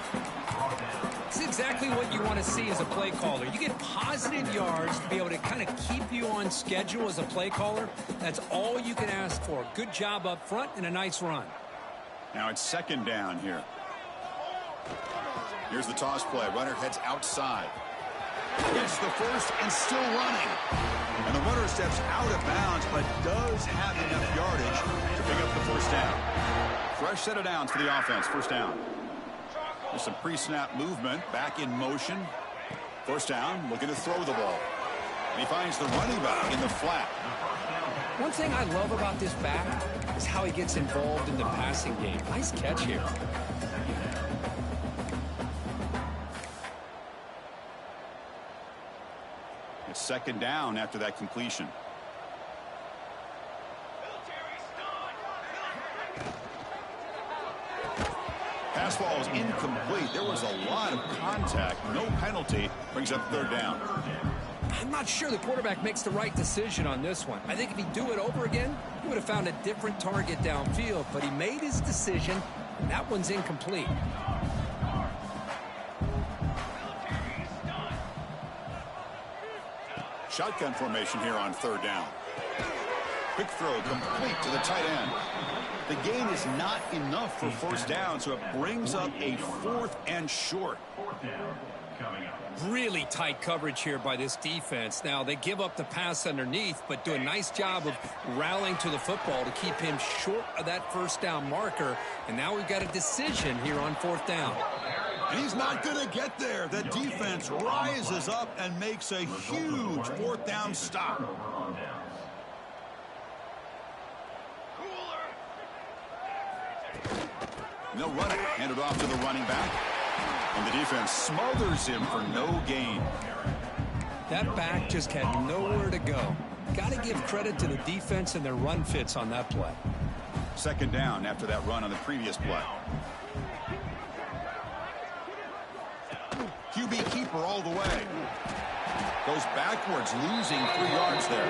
It's exactly what you want to see as a play caller. You get positive yards to be able to kind of keep you on schedule as a play caller. That's all you can ask for. Good job up front and a nice run. Now it's second down here. Here's the toss play. Runner heads outside. Gets the first and still running. And the runner steps out of bounds, but does have enough yardage to pick up the first down. Fresh set of downs for the offense. First down. There's some pre-snap movement. Back in motion. First down. Looking to throw the ball. And he finds the running back in the flat. One thing I love about this back is how he gets involved in the passing game. Nice catch here. It's second down after that completion. Pass ball is incomplete. There was a lot of contact. No penalty. Brings up third down. I'm not sure the quarterback makes the right decision on this one. I think if he'd do it over again, he would have found a different target downfield. But he made his decision. That one's incomplete. Shotgun formation here on third down. Quick throw complete to the tight end. The gain is not enough for first down, so it brings up a fourth and short. Really tight coverage here by this defense. Now, they give up the pass underneath, but do a nice job of rallying to the football to keep him short of that first down marker. And now we've got a decision here on fourth down. He's not going to get there. The defense rises up and makes a huge fourth down stop. And they'll run it. Hand it off to the running back. And the defense smothers him for no gain. That back just had nowhere to go. Got to give credit to the defense and their run fits on that play. Second down after that run on the previous play. keeper all the way. Goes backwards, losing 3 yards there.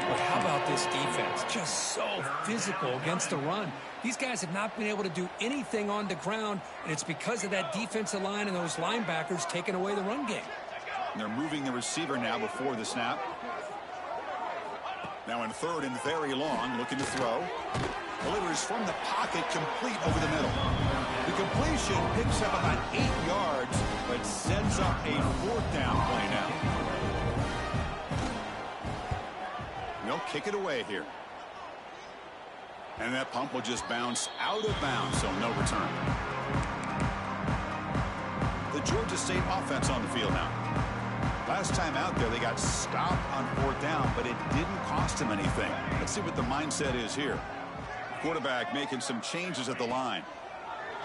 But how about this defense? Just so physical against the run. These guys have not been able to do anything on the ground, and it's because of that defensive line and those linebackers taking away the run game. And they're moving the receiver now before the snap. Now in 3rd and very long, looking to throw. Delivers from the pocket, complete over the middle. The completion picks up about 8 yards, but sets up a 4th down play now. They'll kick it away here. And that pump will just bounce out of bounds, so no return. The Georgia State offense on the field now. Last time out there, they got stopped on 4th down, but it didn't cost them anything. Let's see what the mindset is here. Quarterback making some changes at the line.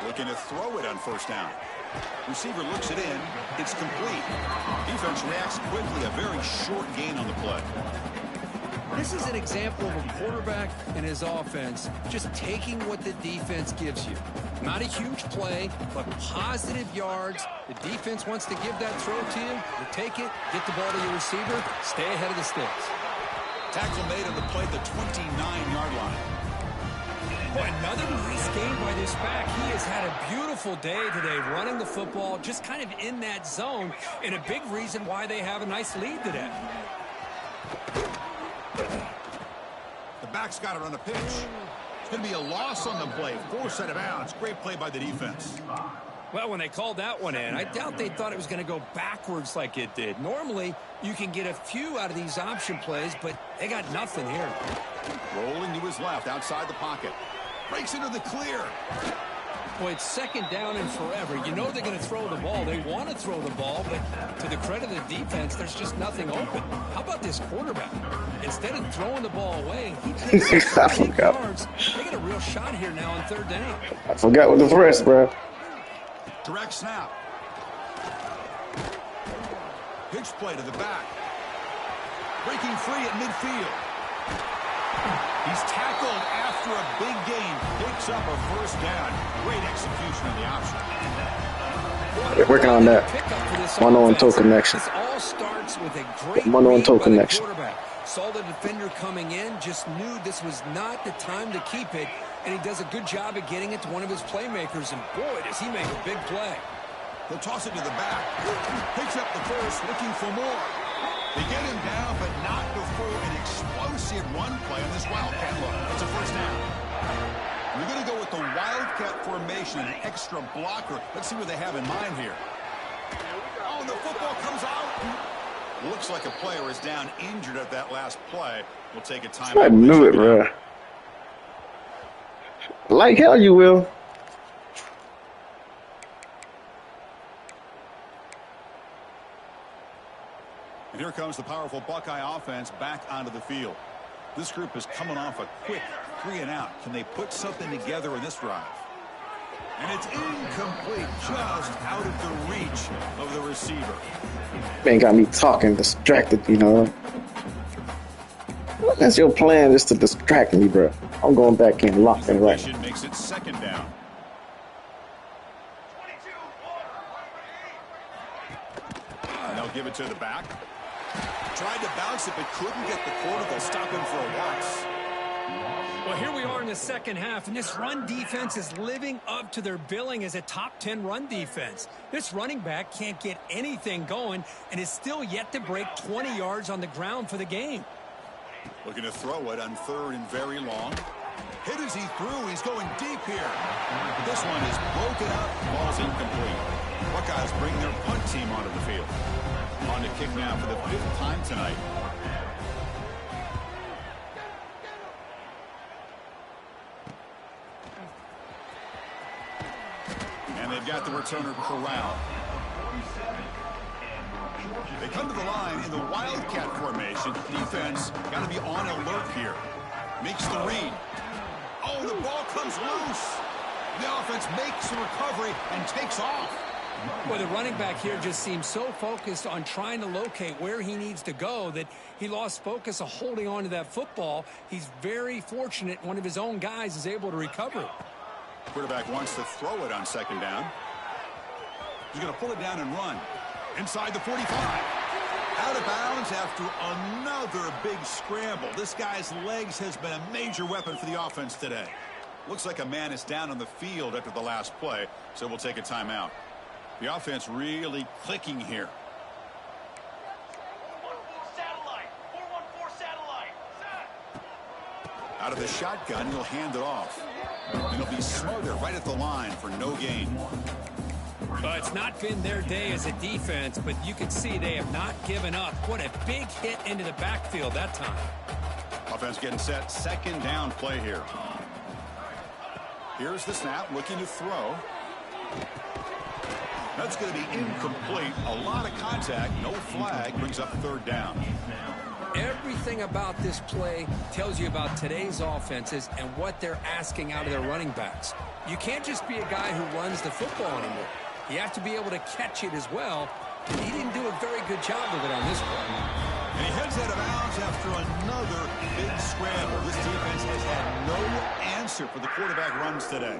Looking to throw it on 1st down. Receiver looks it in. It's complete. Defense reacts quickly. A very short gain on the play. This is an example of a quarterback and his offense just taking what the defense gives you. Not a huge play, but positive yards. The defense wants to give that throw to you. You take it, get the ball to your receiver, stay ahead of the sticks. Tackle made on the play at the 29-yard line. Boy, another nice game by this back. He has had a beautiful day today running the football, just kind of in that zone, and a big reason why they have a nice lead today. The back's got it on a pitch. It's going to be a loss on the play. 4 out of bounds. Great play by the defense. Well, when they called that one in, I doubt they thought it was going to go backwards like it did. Normally, you can get a few out of these option plays, but they got nothing here. Rolling to his left, outside the pocket. Breaks into the clear. Boy, it's 2nd down and forever. You know they're going to throw the ball. They want to throw the ball, but to the credit of the defense, there's just nothing open. How about this quarterback? Instead of throwing the ball away, he takes I forgot. yards. They got a real shot here now on 3rd down. I forgot with the threats, bro. Direct snap. Pitch play to the back. Breaking free at midfield. He's tackled after a big gain. Picks up a 1st down. Great execution of the option. They're working on that. One-on-one toe connection. This all starts with a great One-on-one toe read by the connection. quarterback. Saw the defender coming in, just knew this was not the time to keep it, and he does a good job of getting it to one of his playmakers, and boy, does he make a big play. He'll toss it to the back. Picks up the 1st, looking for more. They get him down, but not before an explosive run play on this Wildcat look. It's a 1st down. We're going to go with the Wildcat formation, an extra blocker. Let's see what they have in mind here. Oh, the football comes out. Looks like a player is down injured at that last play. We'll take a time. I knew it, bro. Like hell you will. And here comes the powerful Buckeye offense back onto the field. This group is coming off a quick 3-and-out. Can they put something together in this drive? And it's incomplete, just out of the reach of the receiver. Man got me talking, distracted, you know. What is your plan is to distract me, bro? I'm going back in, locked in right. Formation makes it 2nd down. And they'll give it to the back. Tried to bounce it, but couldn't get the corner. They'll stop him for a loss. Well, here we are in the 2nd half, and this run defense is living up to their billing as a top 10 run defense. This running back can't get anything going and is still yet to break 20 yards on the ground for the game. Looking to throw it on 3rd and very long. Hit as he threw. He's going deep here. This one is broken up. Ball's incomplete. Buckeyes bring their punt team onto the field. On to kick now for the 5th time tonight. And they've got the returner corralled. They come to the line in the Wildcat formation. Defense got to be on alert here. Makes the read. Oh, the ball comes loose. The offense makes the recovery and takes off. Well, the running back here just seems so focused on trying to locate where he needs to go that he lost focus of holding on to that football. He's very fortunate one of his own guys is able to recover it. Quarterback wants to throw it on 2nd down. He's going to pull it down and run. Inside the 45. Out of bounds after another big scramble. This guy's legs has been a major weapon for the offense today. Looks like a man is down on the field after the last play, so we'll take a timeout. The offense really clicking here. 414 satellite. 414 satellite. Set. Out of the shotgun, he'll hand it off. And he'll be smarter right at the line for no gain. Well, it's not been their day as a defense, but you can see they have not given up. What a big hit into the backfield that time. Offense getting set. Second down play here. Here's the snap, looking to throw. That's going to be incomplete. A lot of contact, no flag, brings up third down. Everything about this play tells you about today's offenses and what they're asking out of their running backs. You can't just be a guy who runs the football anymore. You have to be able to catch it as well. And he didn't do a very good job of it on this play. And he heads out of bounds after another big scramble. This defense has had no answer for the quarterback runs today.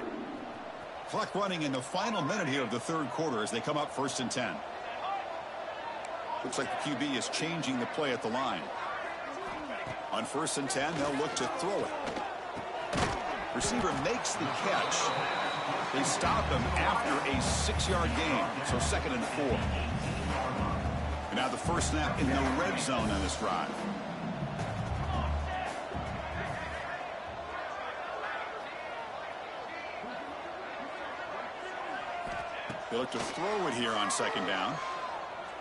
Clock running in the final minute here of the third quarter as they come up 1st and 10. Looks like the QB is changing the play at the line. On 1st and 10, they'll look to throw it. Receiver makes the catch. They stop him after a 6-yard gain, so 2nd and 4. And now the first snap in the red zone on this drive. They look to throw it here on 2nd down.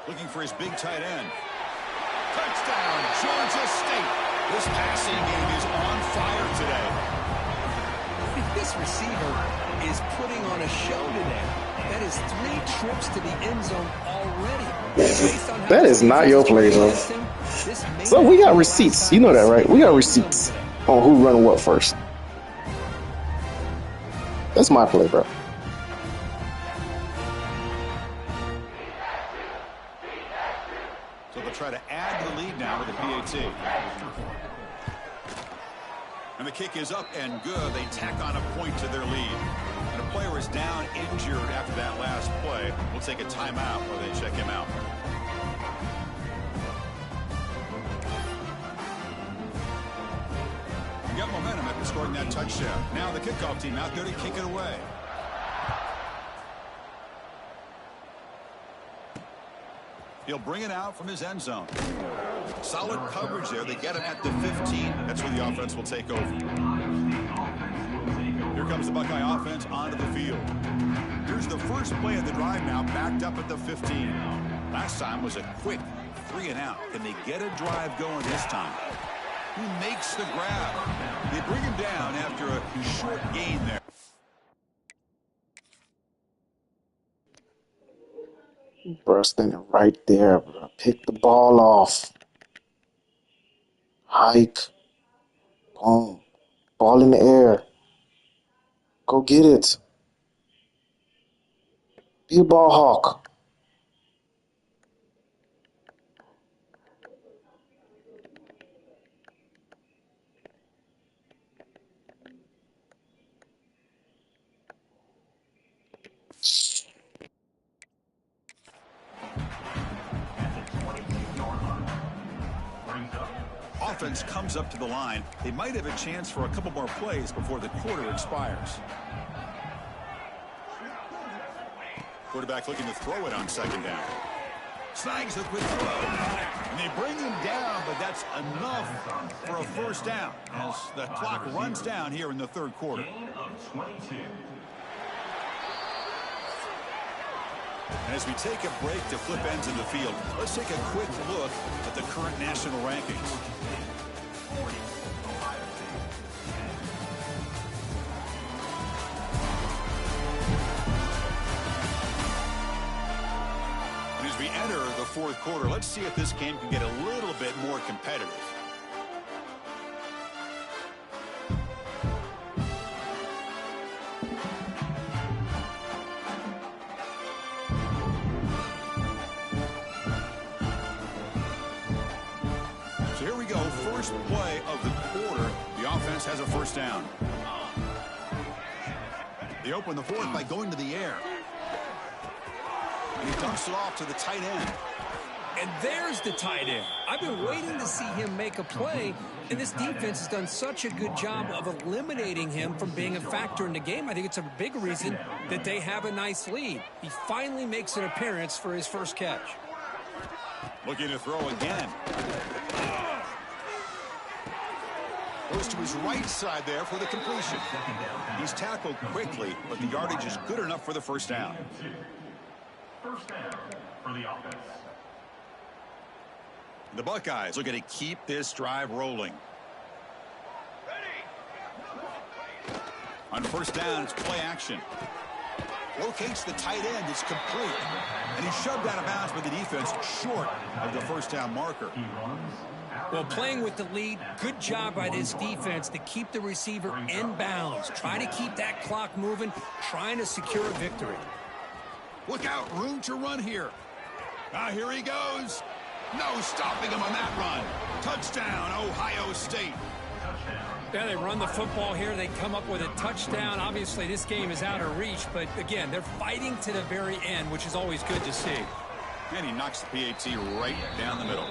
Looking for his big tight end. Touchdown, Georgia State. This passing game is on fire today. This receiver is putting on a show today. That is 3 trips to the end zone already. That is not your play, bro. So we got receipts. You know that, right? We got receipts on who run what first. That's my play, bro. So they'll try to add the lead now with the PAT. And the kick is up and good. They tack on a point to their lead. And a player is down injured after that last play. We'll take a timeout while they check him out. We got momentum after scoring that touchdown. Now the kickoff team out there to kick it away. He'll bring it out from his end zone. Solid coverage there. They get him at the 15. That's where the offense will take over. Here comes the Buckeye offense onto the field. Here's the first play of the drive now, backed up at the 15. Last time was a quick 3 and out. Can they get a drive going this time? Who makes the grab? They bring him down after a short gain there. Bro, standing right there, bro. Pick the ball off. Hike. Boom. Ball in the air. Go get it. Be a ball hawk. Offense comes up to the line. They might have a chance for a couple more plays before the quarter expires. Quarterback looking to throw it on 2nd down. Snags a quick throw. And they bring him down, but that's enough for a first down as the clock runs down here in the third quarter. And as we take a break to flip ends in the field, let's take a quick look at the current national rankings. And as we enter the fourth quarter, let's see if this game can get a little bit more competitive. First play of the quarter, the offense has a first down. They open the fourth by going to the air. He dumps it off to the tight end. And there's the tight end. I've been waiting to see him make a play, and this defense has done such a good job of eliminating him from being a factor in the game. I think it's a big reason that they have a nice lead. He finally makes an appearance for his first catch. Looking to throw again. Goes to his right side there for the completion. He's tackled quickly, but the yardage is good enough for the first down. First down for the offense. The Buckeyes looking to keep this drive rolling. On first down, it's play action. Locates the tight end. It's complete. And he's shoved out of bounds by the defense short of the first down marker. Well, playing with the lead, good job by this defense to keep the receiver in bounds. Try to keep that clock moving, trying to secure a victory. Look out, room to run here. Here he goes. No stopping him on that run. Touchdown, Ohio State. Yeah, they run the football here. They come up with a touchdown. Obviously, this game is out of reach, but again, they're fighting to the very end, which is always good to see. And he knocks the PAT right down the middle.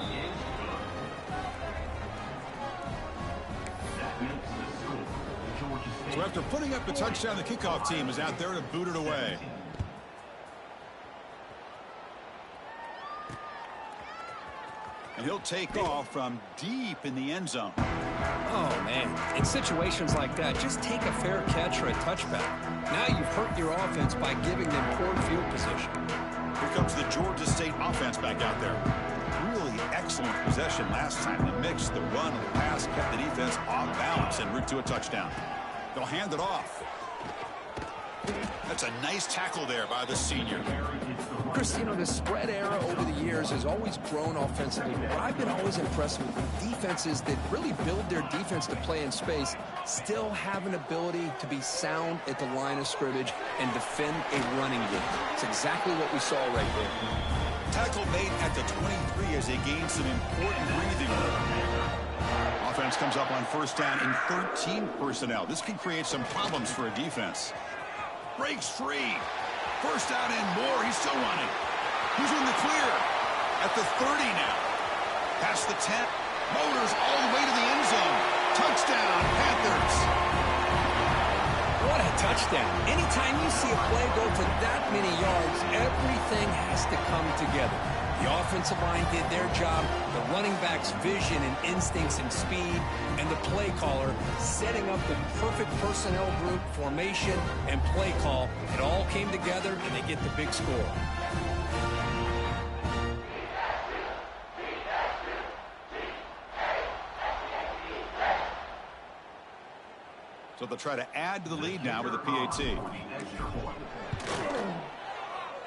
So after putting up the touchdown, the kickoff team is out there to boot it away. And he'll take off from deep in the end zone. Oh, man. In situations like that, just take a fair catch or a touchback. Now you've hurt your offense by giving them poor field position. Here comes the Georgia State offense back out there. Really excellent possession last time. The mix, the run, and the pass kept the defense off balance en route to a touchdown. They'll hand it off. That's a nice tackle there by the senior. Chris, you know, the spread era over the years has always grown offensively, but I've been always impressed with defenses that really build their defense to play in space, still have an ability to be sound at the line of scrimmage and defend a running game. It's exactly what we saw right there. Tackle made at the 23 as they gain some important breathing room. Offense comes up on first down in 13 personnel. This can create some problems for a defense. Breaks free. First down and more. He's still running. He's in the clear. At the 30 now. Past the 10. Motors all the way to the end zone. Touchdown, Panthers. What a touchdown. Anytime you see a play go for that many yards, everything has to come together. The offensive line did their job, the running back's vision and instincts and speed, and the play caller setting up the perfect personnel group, formation, and play call. It all came together, and they get the big score. So they'll try to add to the lead now with a PAT.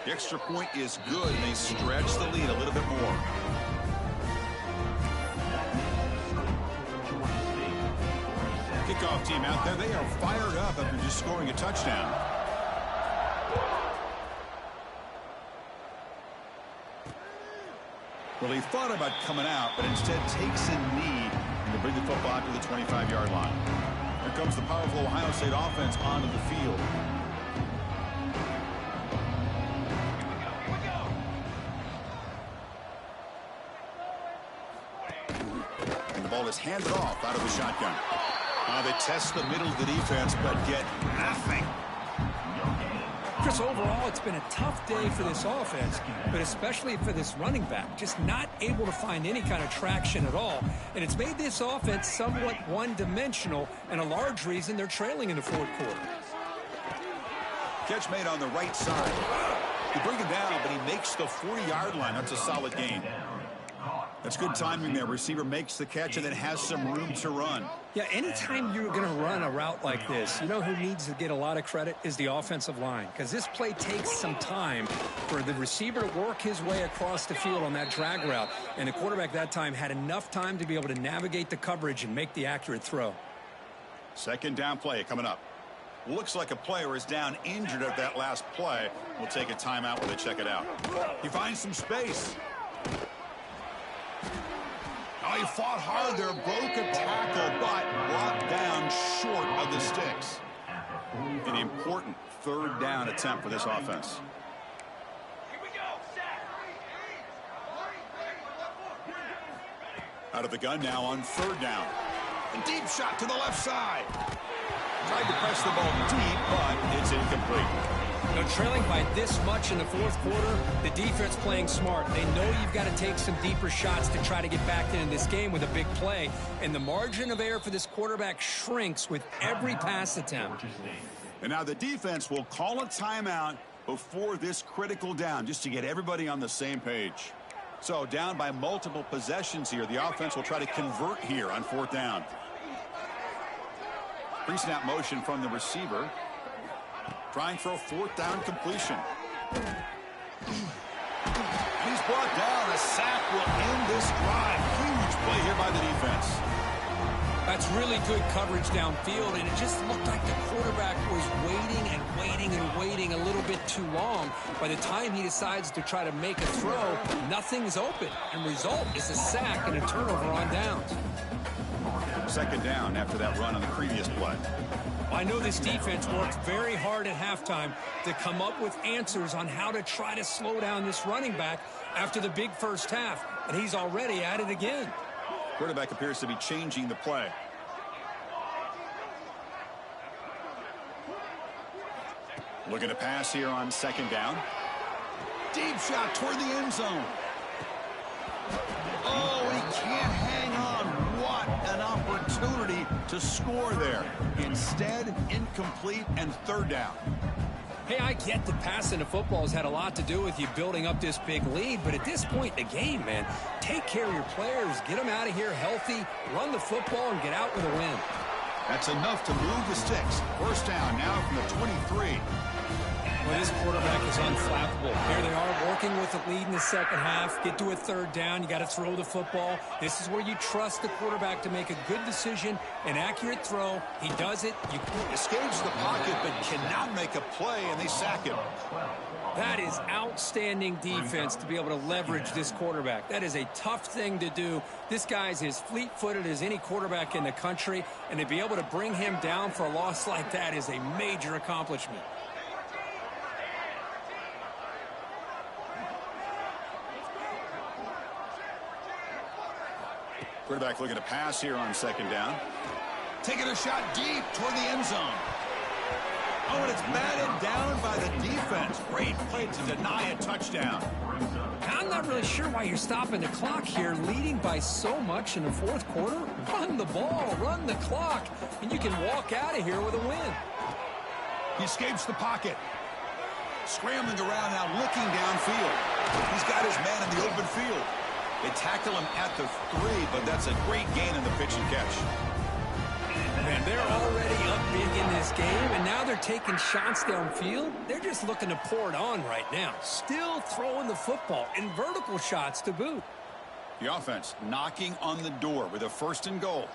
The extra point is good, and they stretch the lead a little bit more. Kickoff team out there. They are fired up after just scoring a touchdown. Well, he thought about coming out, but instead takes a knee and to bring the football out to the 25-yard line. Here comes the powerful Ohio State offense onto the field. And the ball is handed off out of the shotgun. They test the middle of the defense, but get nothing. Chris, overall, it's been a tough day for this offense, but especially for this running back. Just not able to find any kind of traction at all. And it's made this offense somewhat one-dimensional, and a large reason they're trailing in the fourth quarter. Catch made on the right side. They bring him down, but he makes the 40-yard line. That's a solid gain. That's good timing there. Receiver makes the catch and then has some room to run. Yeah, anytime you're going to run a route like this, you know who needs to get a lot of credit is the offensive line, because this play takes some time for the receiver to work his way across the field on that drag route, and the quarterback that time had enough time to be able to navigate the coverage and make the accurate throw. Second down play coming up. Looks like a player is down injured at that last play. We'll take a timeout while they check it out. He finds some space. Oh, he fought hard there, broke a tackle, but brought down short of the sticks. An important third down attempt for this offense. Out of the gun now on 3rd down. A deep shot to the left side. Tried to press the ball deep, but it's incomplete. You know, trailing by this much in the 4th quarter, the defense playing smart. They know you've got to take some deeper shots to try to get back into this game with a big play. And the margin of error for this quarterback shrinks with every pass attempt. And now the defense will call a timeout before this critical down, just to get everybody on the same page. So down by multiple possessions here. The offense will try to convert here on 4th down. Pre-snap motion from the receiver. Trying for a 4th down completion. He's brought down. A sack will end this drive. Huge play here by the defense. That's really good coverage downfield, and it just looked like the quarterback was waiting and waiting and waiting a little bit too long. By the time he decides to try to make a throw, nothing's open, and result is a sack and a turnover on downs. 2nd down after that run on the previous play. I know this defense worked very hard at halftime to come up with answers on how to try to slow down this running back after the big first half, and he's already at it again. Quarterback appears to be changing the play. Looking to pass here on 2nd down. Deep shot toward the end zone. Oh, he can't hang on. What an opportunity to score there. Instead, incomplete and 3rd down. Hey, I get that passing the football has had a lot to do with you building up this big lead, but at this point in the game, man, take care of your players, get them out of here healthy, run the football, and get out with a win. That's enough to move the sticks. 1st down now from the 23. Well, this quarterback is unflappable. Here they are working with the lead in the 2nd half. Get to a 3rd down. You got to throw the football. This is where you trust the quarterback to make a good decision, an accurate throw. He does it. You escapes the pocket but cannot make a play, and they sack him. That is outstanding defense to be able to leverage this quarterback. That is a tough thing to do. This guy's as fleet-footed as any quarterback in the country, and to be able to bring him down for a loss like that is a major accomplishment. Quarterback looking to pass here on 2nd down. Taking a shot deep toward the end zone. Oh, and it's batted down by the defense. Great play to deny a touchdown. I'm not really sure why you're stopping the clock here, leading by so much in the 4th quarter. Run the ball, run the clock, and you can walk out of here with a win. He escapes the pocket. Scrambling around now, looking downfield. He's got his man in the open field. They tackle him at the 3, but that's a great gain in the pitch and catch. Man, they're already up big in this game, and now they're taking shots downfield. They're just looking to pour it on right now. Still throwing the football in vertical shots to boot. The offense knocking on the door with a 1st and goal.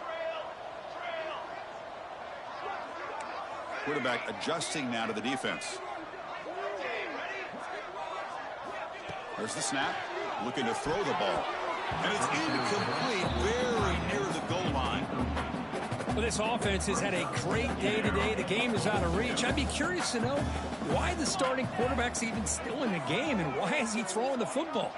Quarterback adjusting now to the defense. There's the snap. Looking to throw the ball. And it's incomplete, very near the goal line. Well, this offense has had a great day today. The game is out of reach. I'd be curious to know why the starting quarterback's even still in the game and why is he throwing the football?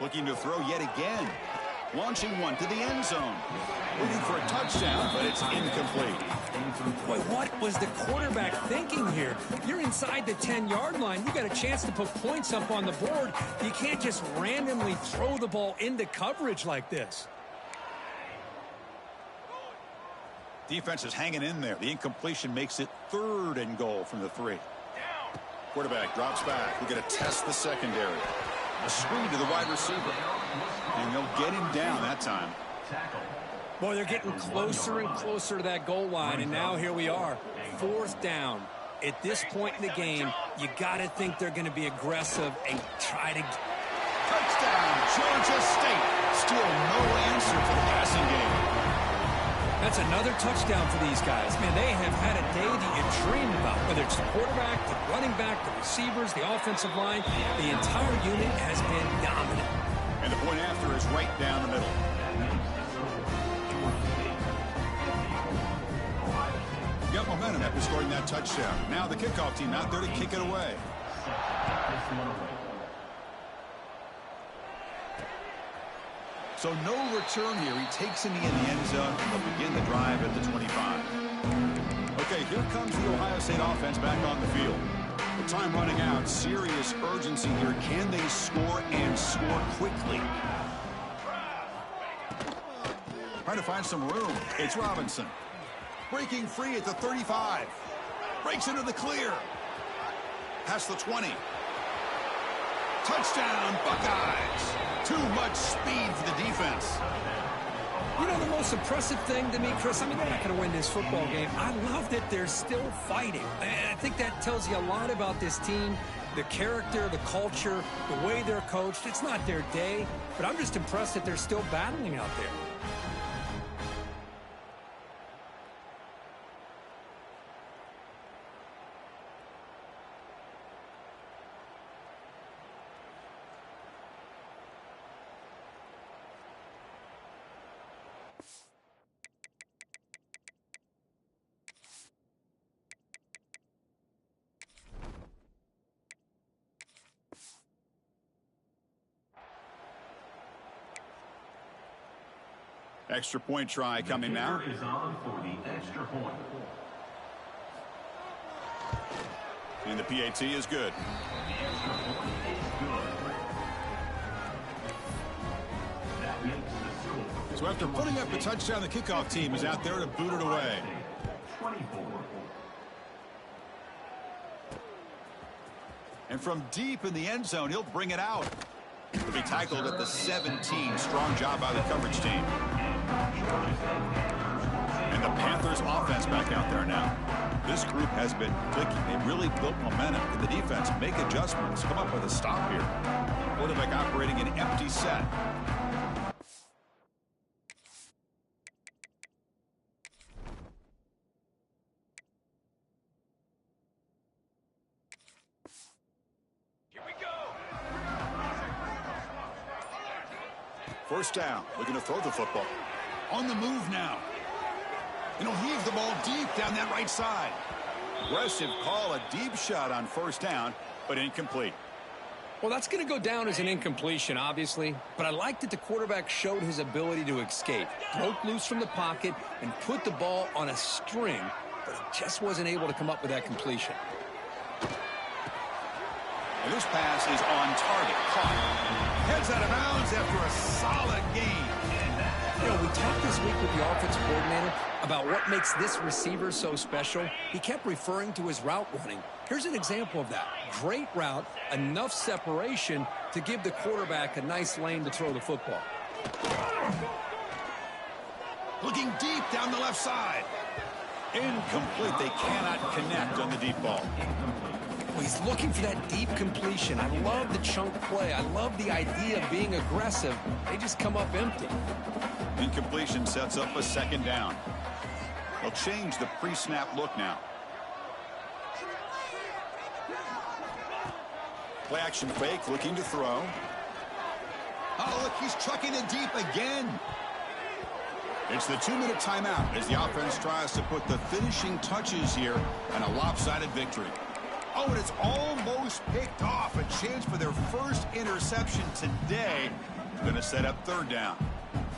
Looking to throw yet again. Launching one to the end zone. Waiting for a touchdown, but it's incomplete. Boy, what was the quarterback thinking here? You're inside the 10-yard line. You got a chance to put points up on the board. You can't just randomly throw the ball into coverage like this. Defense is hanging in there. The incompletion makes it 3rd and goal from the 3. Quarterback drops back. We're going to test the secondary. A screen to the wide receiver. And they'll get him down that time. Boy, they're getting closer and closer to that goal line, and now here we are, 4th down. At this point in the game, you got to think they're going to be aggressive and try to... Touchdown, Georgia State. Still no answer for the passing game. That's another touchdown for these guys. Man, they have had a day that you dream about, whether it's the quarterback, the running back, the receivers, the offensive line. The entire unit has been dominant. And the point after is right down the middle. Got momentum after scoring that touchdown. Now the kickoff team out there to kick it away. So no return here. He takes him in the end zone, and they'll begin the drive at the 25. Okay, here comes the Ohio State offense back on the field. With time running out, serious urgency here. Can they score and score quickly? Trying to find some room. It's Robinson. Breaking free at the 35. Breaks into the clear. Past the 20. Touchdown, Buckeyes. Too much speed for the defense. You know, the most impressive thing to me, Chris, I mean, they're not going to win this football game. I love that they're still fighting. And I think that tells you a lot about this team, the character, the culture, the way they're coached. It's not their day, but I'm just impressed that they're still battling out there. Extra point try coming now. Is on for the extra point. And the PAT is good. The extra point is good. That makes the score. So after putting up a touchdown, the kickoff team is out there to boot it away. 24. And from deep in the end zone, he'll bring it out. He'll be tackled at the 17. Strong job by the coverage team. And the Panthers offense back out there now. This group has been clicking. They really built momentum. Can the defense make adjustments? Come up with a stop here. Quarterback operating an empty set. First down, looking to throw the football. On the move now. And he'll heave the ball deep down that right side. Aggressive call, a deep shot on first down, but incomplete. Well, that's going to go down as an incompletion, obviously, but I like that the quarterback showed his ability to escape, broke loose from the pocket, and put the ball on a string, but he just wasn't able to come up with that completion. And this pass is on target. Caught. Heads out of bounds after a solid game. You know, we talked this week with the offensive coordinator about what makes this receiver so special. He kept referring to his route running. Here's an example of that. Great route, enough separation to give the quarterback a nice lane to throw the football. Looking deep down the left side. Incomplete. They cannot connect on the deep ball. Well, he's looking for that deep completion. I love the chunk play. I love the idea of being aggressive. They just come up empty. Incompletion sets up a second down. They'll change the pre-snap look now. Play action fake, looking to throw. Oh, look, he's chucking it deep again. It's the 2-minute timeout as the offense tries to put the finishing touches here on a lopsided victory. Oh, and it's almost picked off. A chance for their first interception today. Going to set up third down.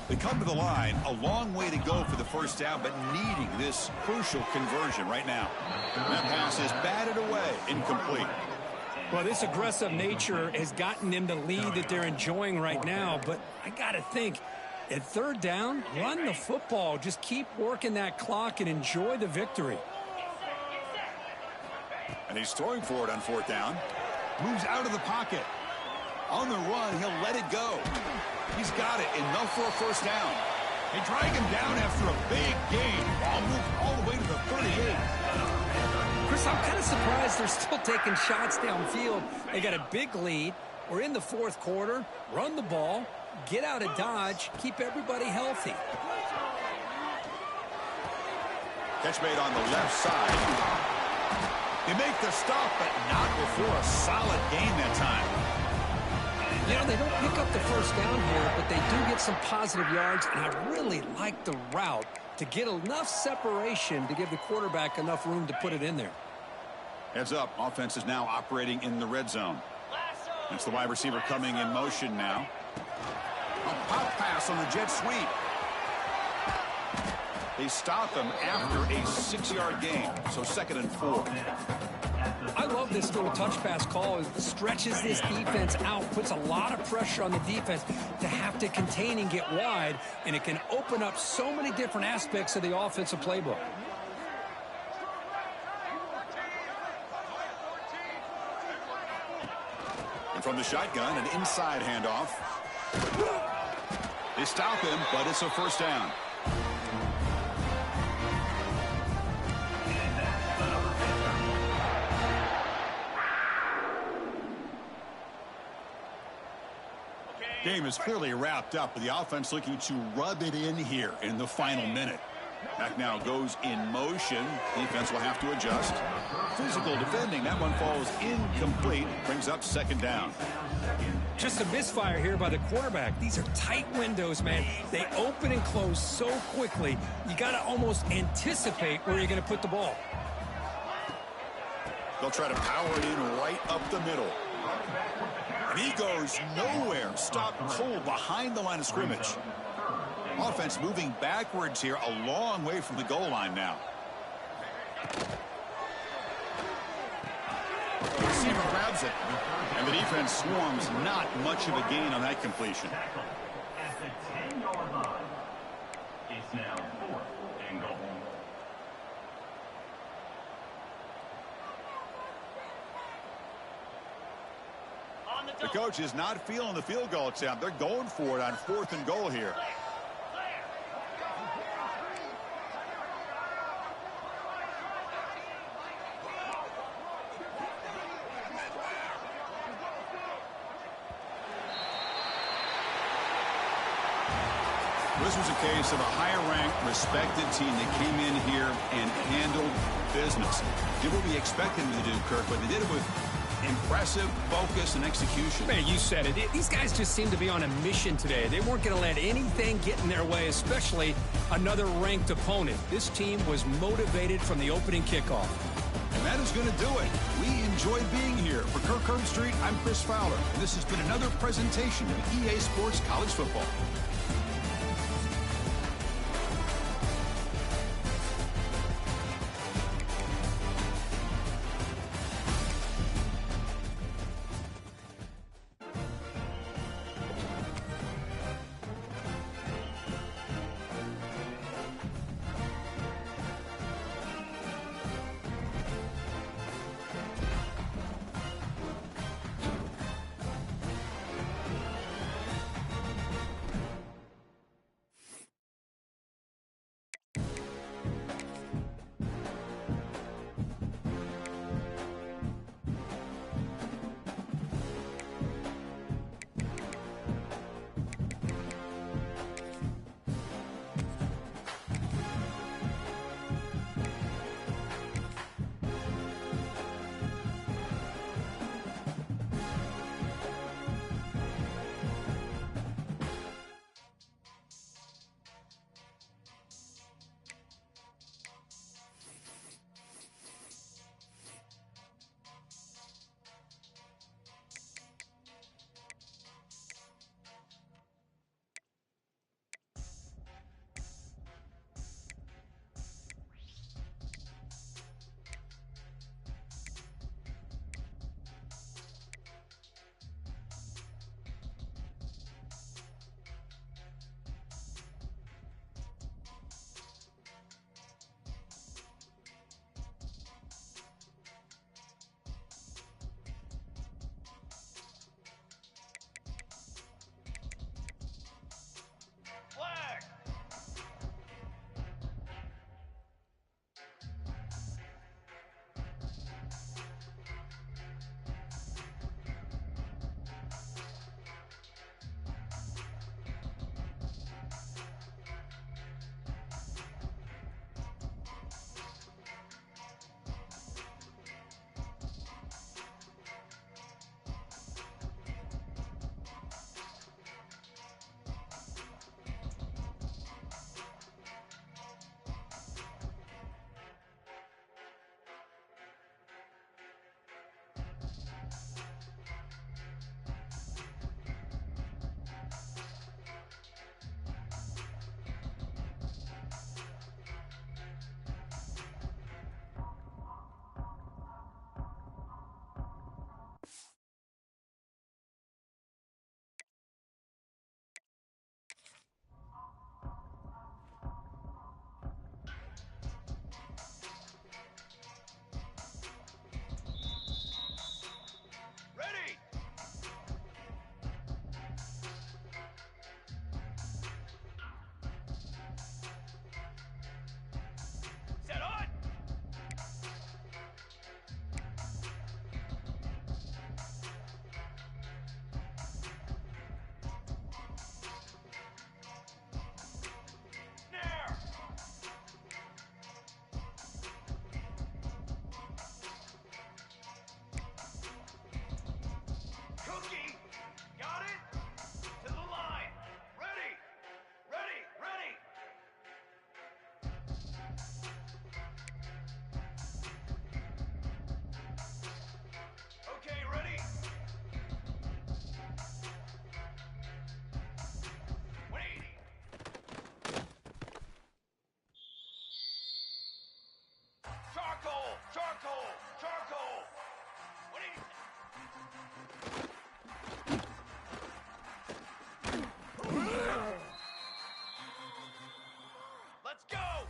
They come to the line, a long way to go for the first down, but needing this crucial conversion right now. That pass is batted away, incomplete. Well, this aggressive nature has gotten them the lead that they're enjoying right now, but I got to think, at third down, run the football. Just keep working that clock and enjoy the victory. And he's throwing for it on fourth down. Moves out of the pocket. On the run, he'll let it go. He's got it. Enough for a first down. They drag him down after a big gain. Ball moved all the way to the 38. Chris, I'm kind of surprised they're still taking shots downfield. They got a big lead. We're in the fourth quarter. Run the ball. Get out of Dodge. Keep everybody healthy. Catch made on the left side. They make the stop, but not before a solid gain that time. You know, they don't pick up the first down here, but they do get some positive yards, and I really like the route to get enough separation to give the quarterback enough room to put it in there. Heads up, offense is now operating in the red zone. It's the wide receiver coming in motion now. A pop pass on the jet sweep. They stop him after a 6-yard gain, so 2nd and 4. I love this little touch pass call. It stretches this defense out, puts a lot of pressure on the defense to have to contain and get wide, and it can open up so many different aspects of the offensive playbook. And from the shotgun, an inside handoff. They stop him, but it's a first down. Game is clearly wrapped up, with the offense looking to rub it in here in the final minute. Back now goes in motion. Defense will have to adjust. Physical defending. That one falls incomplete. Brings up 2nd down. Just a misfire here by the quarterback. These are tight windows, man. They open and close so quickly. You got to almost anticipate where you're going to put the ball. They'll try to power it in right up the middle. And he goes nowhere. Stopped cold behind the line of scrimmage. Offense moving backwards here, a long way from the goal line now. The receiver grabs it, and the defense swarms. Not much of a gain on that completion. At the 10-yard line, it's now 4th and goal. The coach is not feeling the field goal attempt. They're going for it on 4th and goal here. This was a case of a higher-ranked, respected team that came in here and handled business. Did what we expected them to do, Kirk, but they did it with impressive focus and execution. Man, you said it. These guys just seem to be on a mission today. They weren't going to let anything get in their way, especially another ranked opponent. This team was motivated from the opening kickoff. And that is going to do it. We enjoyed being here. For Kirk Herbstreit, I'm Chris Fowler. And this has been another presentation of EA Sports College Football.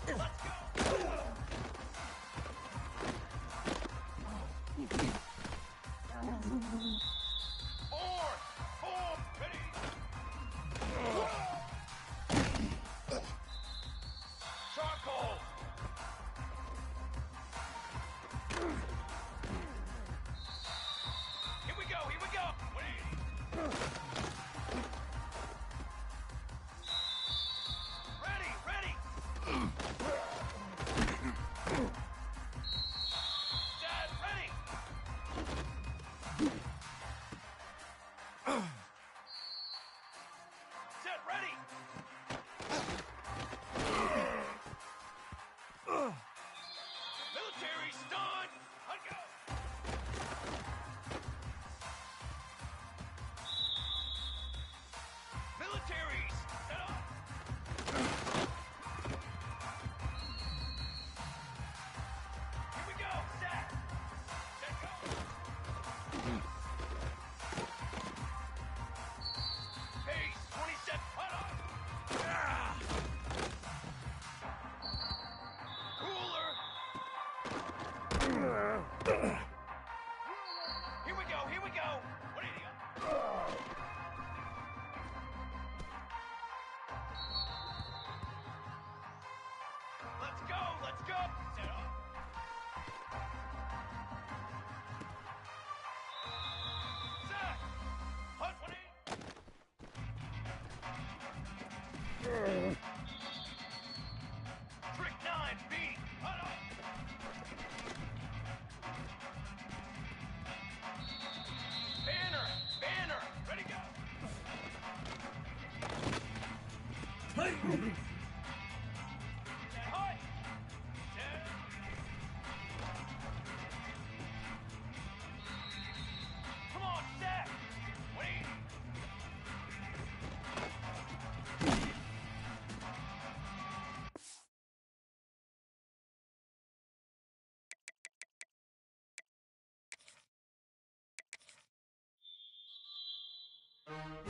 Let's go. Form, ready. Charcoal. Here we go, here we go. 180. Ready, ready. Dad, ready. Set, ready. Military stun. Let go. Militaries, set up. Here we go, set. Set, go. Pace, 20 set, put up. Cooler. Here we go, here we go. 180 up. Let's go, let's go. Set up. Set. Hunt 180. Trick 9, B. Hunt up. Banner, banner. Ready, go. Set, hunt. Set. Come on, set. 180.